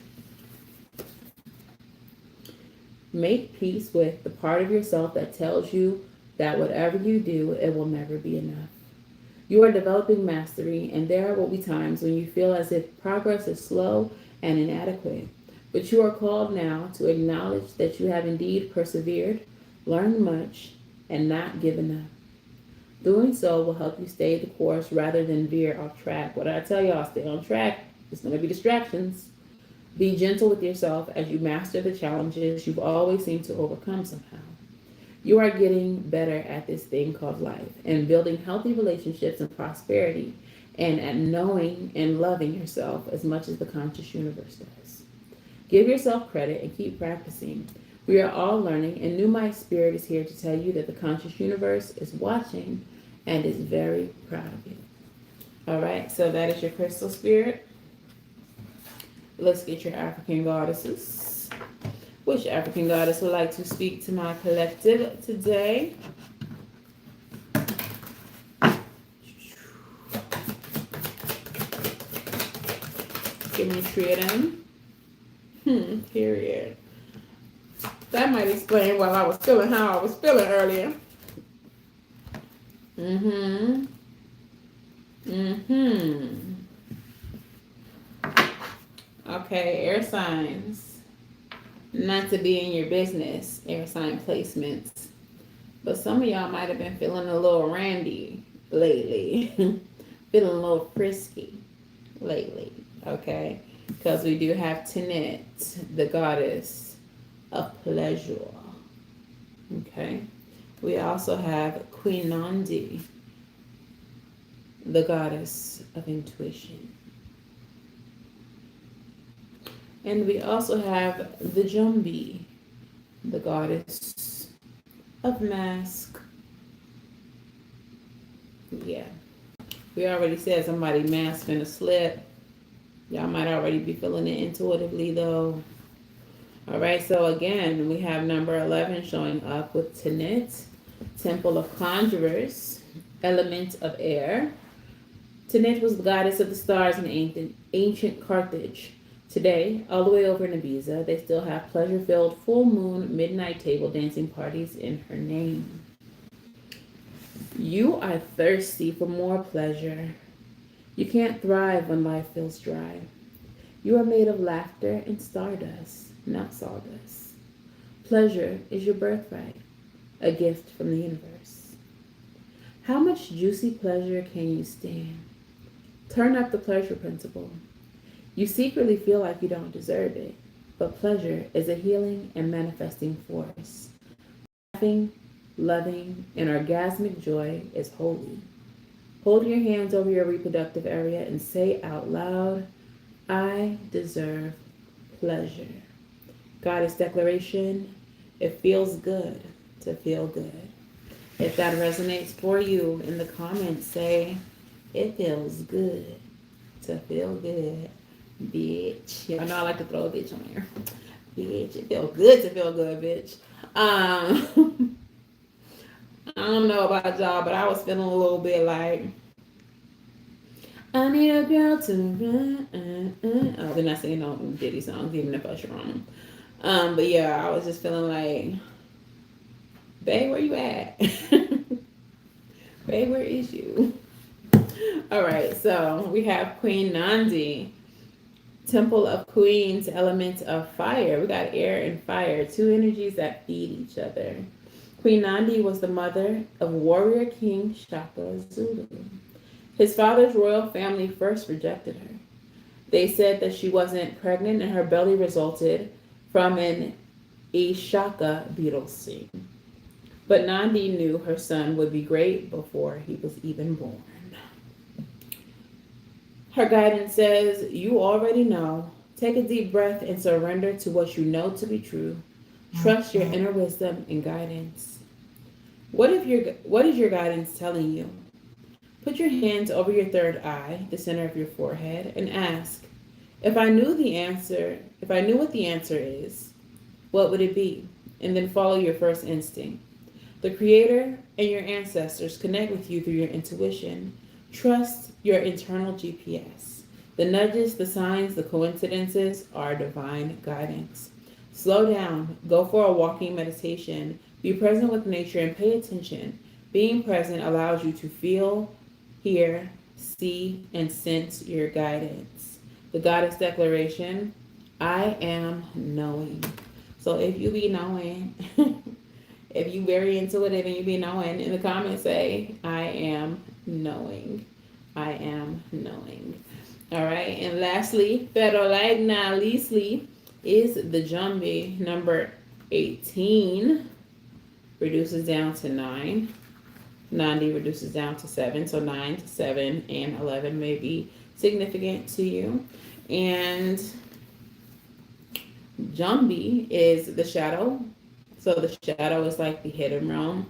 Make peace with the part of yourself that tells you that whatever you do, it will never be enough. You are developing mastery, and there will be times when you feel as if progress is slow and inadequate. But you are called now to acknowledge that you have indeed persevered, learned much, and not given up. Doing so will help you stay the course rather than veer off track. What did I tell y'all? Stay on track. It's going to be distractions. Be gentle with yourself as you master the challenges you've always seemed to overcome somehow. You are getting better at this thing called life and building healthy relationships and prosperity and at knowing and loving yourself as much as the conscious universe does. Give yourself credit and keep practicing. We are all learning, and New My Spirit is here to tell you that the conscious universe is watching and is very proud of you. All right, so that is your crystal spirit. Let's get your African goddesses. Which African goddess would like to speak to my collective today? Give me 3 of them. Period. That might explain why I was feeling how I was feeling earlier. Okay, air signs. Not to be in your business, air sign placements. But some of y'all might have been feeling a little randy lately. Feeling a little frisky lately, okay? Because we do have Tanit, the goddess of pleasure. Okay. We also have Queen Nandi, the goddess of intuition. And we also have the Jumbi, the goddess of mask. Yeah. We already said somebody mask finna slip. Y'all might already be feeling it intuitively though. All right, so again, we have number 11 showing up with Tanit, Temple of Conjurers, element of air. Tanit was the goddess of the stars in ancient Carthage. Today, all the way over in Ibiza, they still have pleasure-filled full moon midnight table dancing parties in her name. You are thirsty for more pleasure. You can't thrive when life feels dry. You are made of laughter and stardust, not sawdust. Pleasure is your birthright, a gift from the universe. How much juicy pleasure can you stand? Turn up the pleasure principle. You secretly feel like you don't deserve it, but pleasure is a healing and manifesting force. Laughing, loving, and orgasmic joy is holy. Hold your hands over your reproductive area and say out loud, I deserve pleasure. Goddess declaration, it feels good to feel good. If that resonates for you, in the comments say, it feels good to feel good, bitch. I know I like to throw a bitch on here. Bitch, it feels good to feel good, bitch. I don't know about y'all, but I was feeling a little bit like, I need a girl to run. Oh, they're not singing no Diddy songs, even if Usher on them. But yeah, I was just feeling like, babe, where you at? Babe, where is you? All right, so we have Queen Nandi, Temple of Queens, element of fire. We got air and fire, two energies that feed each other. Queen Nandi was the mother of warrior King Shaka Zulu. His father's royal family first rejected her. They said that she wasn't pregnant and her belly resulted from an Ishaka beetle seed. But Nandi knew her son would be great before he was even born. Her guidance says, you already know. Take a deep breath and surrender to what you know to be true. Trust your inner wisdom and guidance. What is your guidance telling you? Put your hands over your third eye, the center of your forehead, and ask, if I knew what the answer is, what would it be? And then follow your first instinct. The Creator and your ancestors connect with you through your intuition. Trust your internal GPS. The nudges, the signs, the coincidences are divine guidance. Slow down. Go for a walking meditation. Be present with nature and pay attention. Being present allows you to feel, hear, see, and sense your guidance. The Goddess Declaration, I am knowing. So if you be knowing, If you very intuitive and you be knowing, in the comments say, I am knowing. I am knowing. All right. And lastly, pero like na leastly is the Jumbie number 18. Reduces down to 9. 90 reduces down to 7. So 9 to 7 and 11 may be significant to you. And Jumbie is the shadow. So the shadow is like the hidden realm.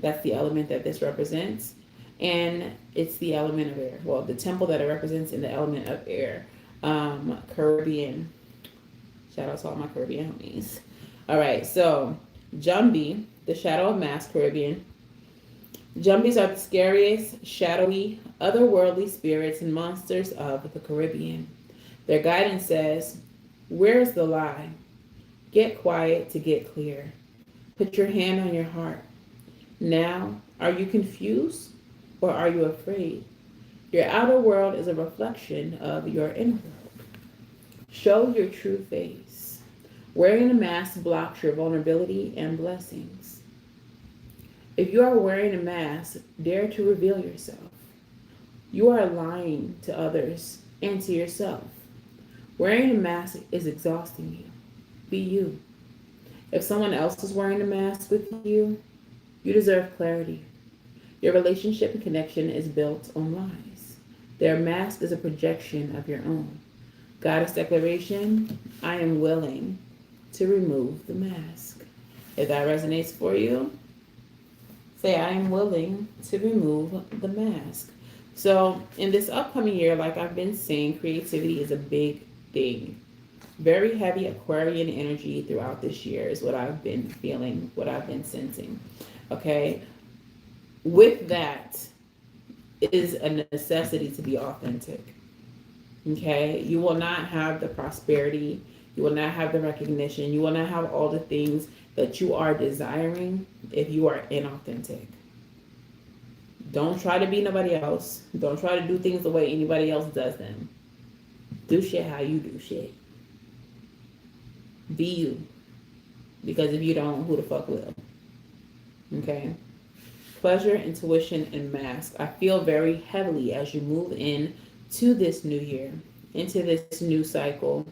That's the element that this represents. And it's the element of air. Well, the temple that it represents in the element of air. Caribbean. Shout out to all my Caribbean homies. All right, so Jumbie, the shadow of mass, Caribbean. Jumbies are the scariest, shadowy, otherworldly spirits and monsters of the Caribbean. Their guidance says, where's the lie? Get quiet to get clear. Put your hand on your heart. Now, are you confused or are you afraid? Your outer world is a reflection of your inner world. Show your true face. Wearing a mask blocks your vulnerability and blessings. If you are wearing a mask, dare to reveal yourself. You are lying to others and to yourself. Wearing a mask is exhausting you. Be you. If someone else is wearing a mask with you, you deserve clarity. Your relationship and connection is built on lies. Their mask is a projection of your own. Goddess declaration, I am willing to remove the mask. If that resonates for you, say I am willing to remove the mask. So in this upcoming year, like I've been saying, creativity is a big thing. Very heavy Aquarian energy throughout this year is what I've been feeling, what I've been sensing. Okay. With that, it is a necessity to be authentic. Okay. You will not have the prosperity. You will not have the recognition. You will not have all the things that you are desiring if you are inauthentic. Don't try to be nobody else. Don't try to do things the way anybody else does them. Do shit how you do shit. Be you. Because if you don't, who the fuck will? Okay? Pleasure, intuition, and mask. I feel very heavily as you move in to this new year, into this new cycle.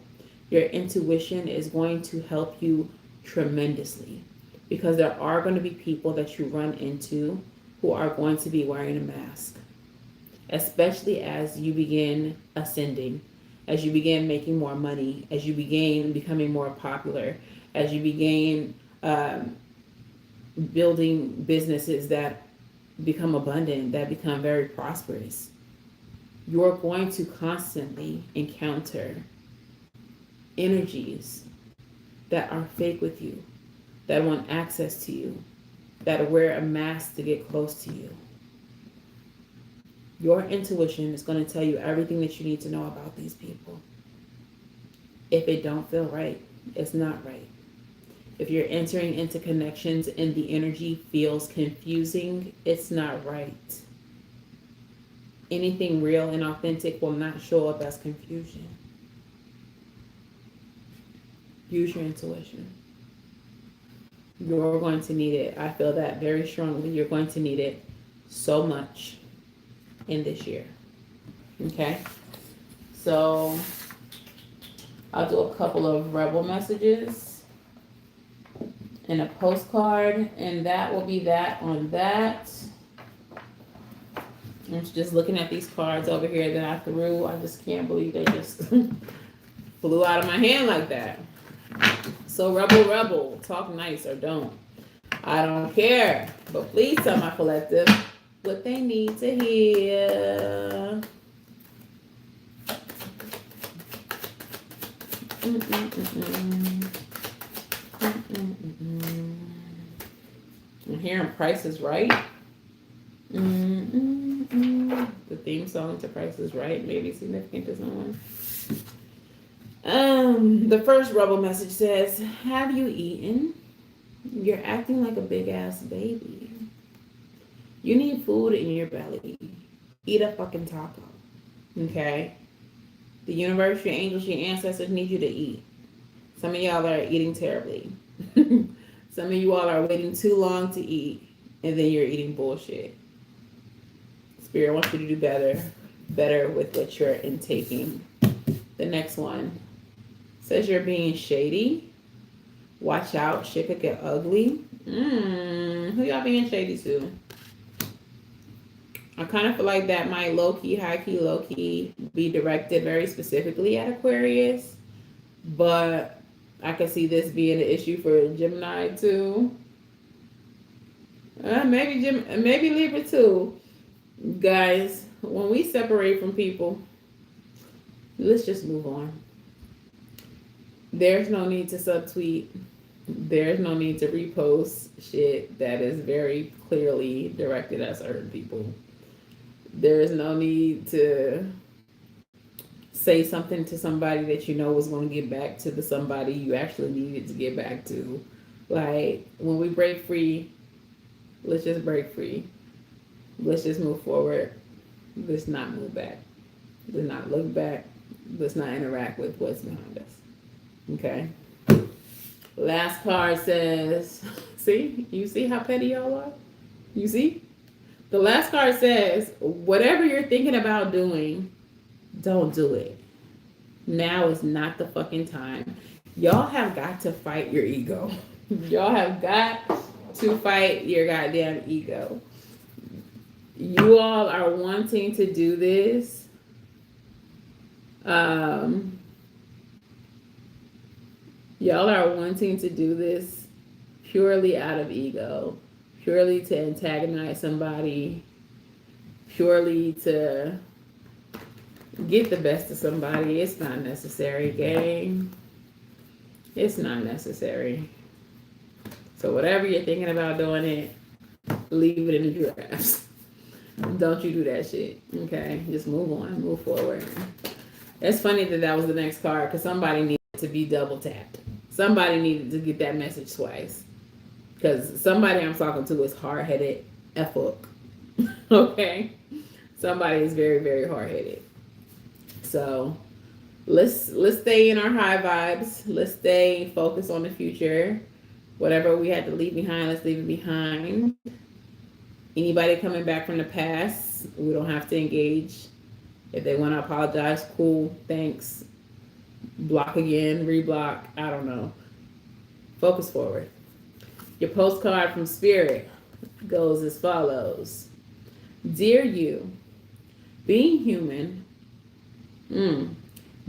Your intuition is going to help you tremendously because there are going to be people that you run into who are going to be wearing a mask, especially as you begin ascending, as you begin making more money, as you begin becoming more popular, as you begin building businesses that become abundant, that become very prosperous. You're going to constantly encounter energies that are fake with you, that want access to you, that wear a mask to get close to you. Your intuition is going to tell you everything that you need to know about these people. If it don't feel right, it's not right. If you're entering into connections and the energy feels confusing, it's not right. Anything real and authentic will not show up as confusion. Use your intuition. You're going to need it. I feel that very strongly. You're going to need it so much in this year. Okay? So I'll do a couple of rebel messages and a postcard, and that will be that on that. I'm just looking at these cards over here that I threw. I just can't believe they just flew out of my hand like that. So rebel, talk nice or don't. I don't care. But please tell my collective what they need to hear. I'm hearing Price is Right. The theme song to Price is Right may be significant to someone. The first rebel message says, have you eaten? You're acting like a big ass baby. You need food in your belly. Eat a fucking taco. Okay? The universe, your angels, your ancestors need you to eat. Some of y'all are eating terribly. Some of you all are waiting too long to eat, and then you're eating bullshit. Spirit wants you to do better with what you're intaking. The next one says you're being shady. Watch out, shit could get ugly. Who y'all being shady to? I kind of feel like that might low-key, high-key, low-key be directed very specifically at Aquarius. But I could see this being an issue for Gemini too. Maybe Libra too. Guys, when we separate from people, let's just move on. There's no need to subtweet. There's no need to repost shit that is very clearly directed at certain people. There is no need to say something to somebody that you know was going to get back to the somebody you actually needed to get back to. Like, when we break free, let's just break free. Let's just move forward. Let's not move back. Let's not look back. Let's not interact with what's behind us. Okay? Last card says, see? You see how petty y'all are? You see? The last card says, whatever you're thinking about doing, don't do it. Now is not the fucking time. Y'all have got to fight your ego. Y'all have got to fight your goddamn ego. You all are wanting to do this. Y'all are wanting to do this purely out of ego, purely to antagonize somebody, purely to get the best of somebody. It's not necessary, gang. It's not necessary. So whatever you're thinking about doing it, leave it in the drafts. Don't you do that shit, okay? Just move on, move forward. It's funny that was the next card because somebody needed to be double tapped. Somebody needed to get that message twice. Because somebody I'm talking to is hard-headed F-hook. Okay? Somebody is very, very hard-headed. So let's stay in our high vibes. Let's stay focused on the future. Whatever we had to leave behind, let's leave it behind. Anybody coming back from the past, we don't have to engage. If they want to apologize, cool, thanks. Block again, reblock, I don't know. Focus forward. Your postcard from Spirit goes as follows. Dear you, being human,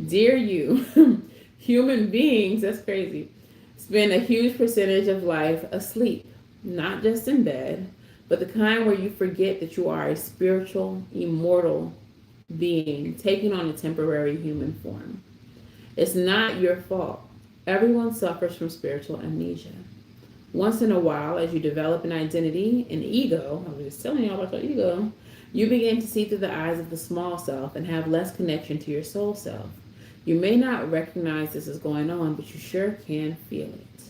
dear you, human beings, that's crazy, spend a huge percentage of life asleep, not just in bed, but the kind where you forget that you are a spiritual, immortal being taking on a temporary human form. It's not your fault. Everyone suffers from spiritual amnesia. Once in a while, as you develop an identity, an ego, I was just telling y'all about your ego, you begin to see through the eyes of the small self and have less connection to your soul self. You may not recognize this is going on, but you sure can feel it.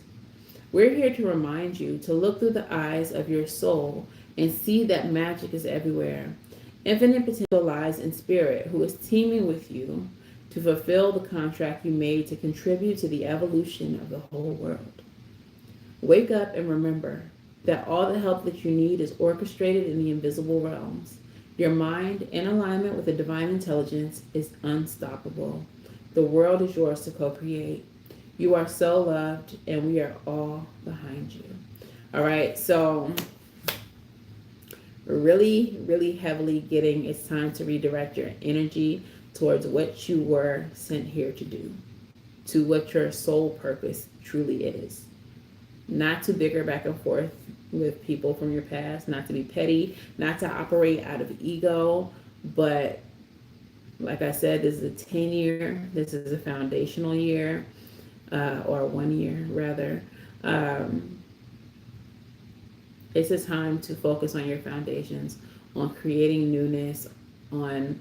We're here to remind you to look through the eyes of your soul and see that magic is everywhere. Infinite potential lies in Spirit, who is teaming with you to fulfill the contract you made to contribute to the evolution of the whole world. Wake up and remember that all the help that you need is orchestrated in the invisible realms. Your mind, in alignment with the divine intelligence, is unstoppable. The world is yours to co-create. You are so loved, and we are all behind you. All right, so really, really heavily getting it's time to redirect your energy towards what you were sent here to do, to what your soul purpose truly is. Not to bicker back and forth with people from your past, not to be petty, not to operate out of ego, but like I said, this is a 10-year, this is a foundational year, or 1 year rather. It's a time to focus on your foundations, on creating newness, on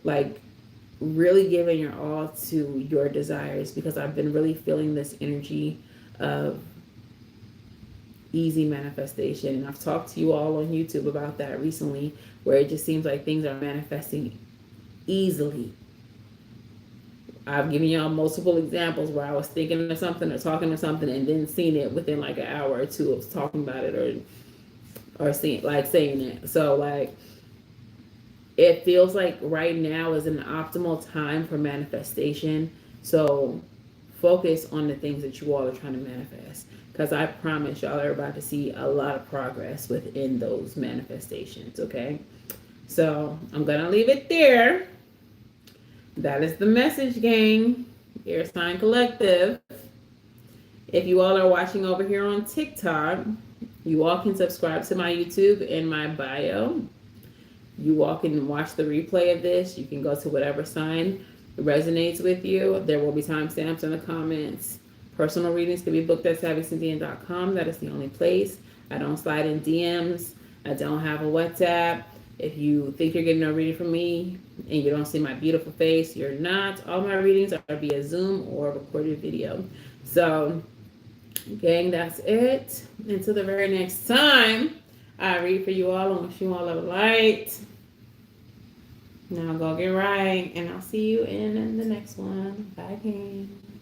like really giving your all to your desires, because I've been really feeling this energy of easy manifestation. And I've talked to you all on YouTube about that recently, where it just seems like things are manifesting easily. I've given y'all multiple examples where I was thinking of something or talking of something and then seen it within like an hour or two of talking about it or seeing like saying it. So like it feels like right now is an optimal time for manifestation. So focus on the things that you all are trying to manifest. Because I promise y'all are about to see a lot of progress within those manifestations, okay? So I'm going to leave it there. That is the message, gang. Air Sign Collective. If you all are watching over here on TikTok, you all can subscribe to my YouTube in my bio. You all can watch the replay of this. You can go to whatever sign resonates with you. There will be timestamps in the comments. Personal readings can be booked at SavyCynthia.com. That is the only place. I don't slide in DMs. I don't have a WhatsApp. If you think you're getting a reading from me and you don't see my beautiful face, you're not. All my readings are via Zoom or recorded video. So, gang, that's it. Until the very next time I read for you all. I wish you all love light. Now go get right, and I'll see you in the next one. Bye, gang.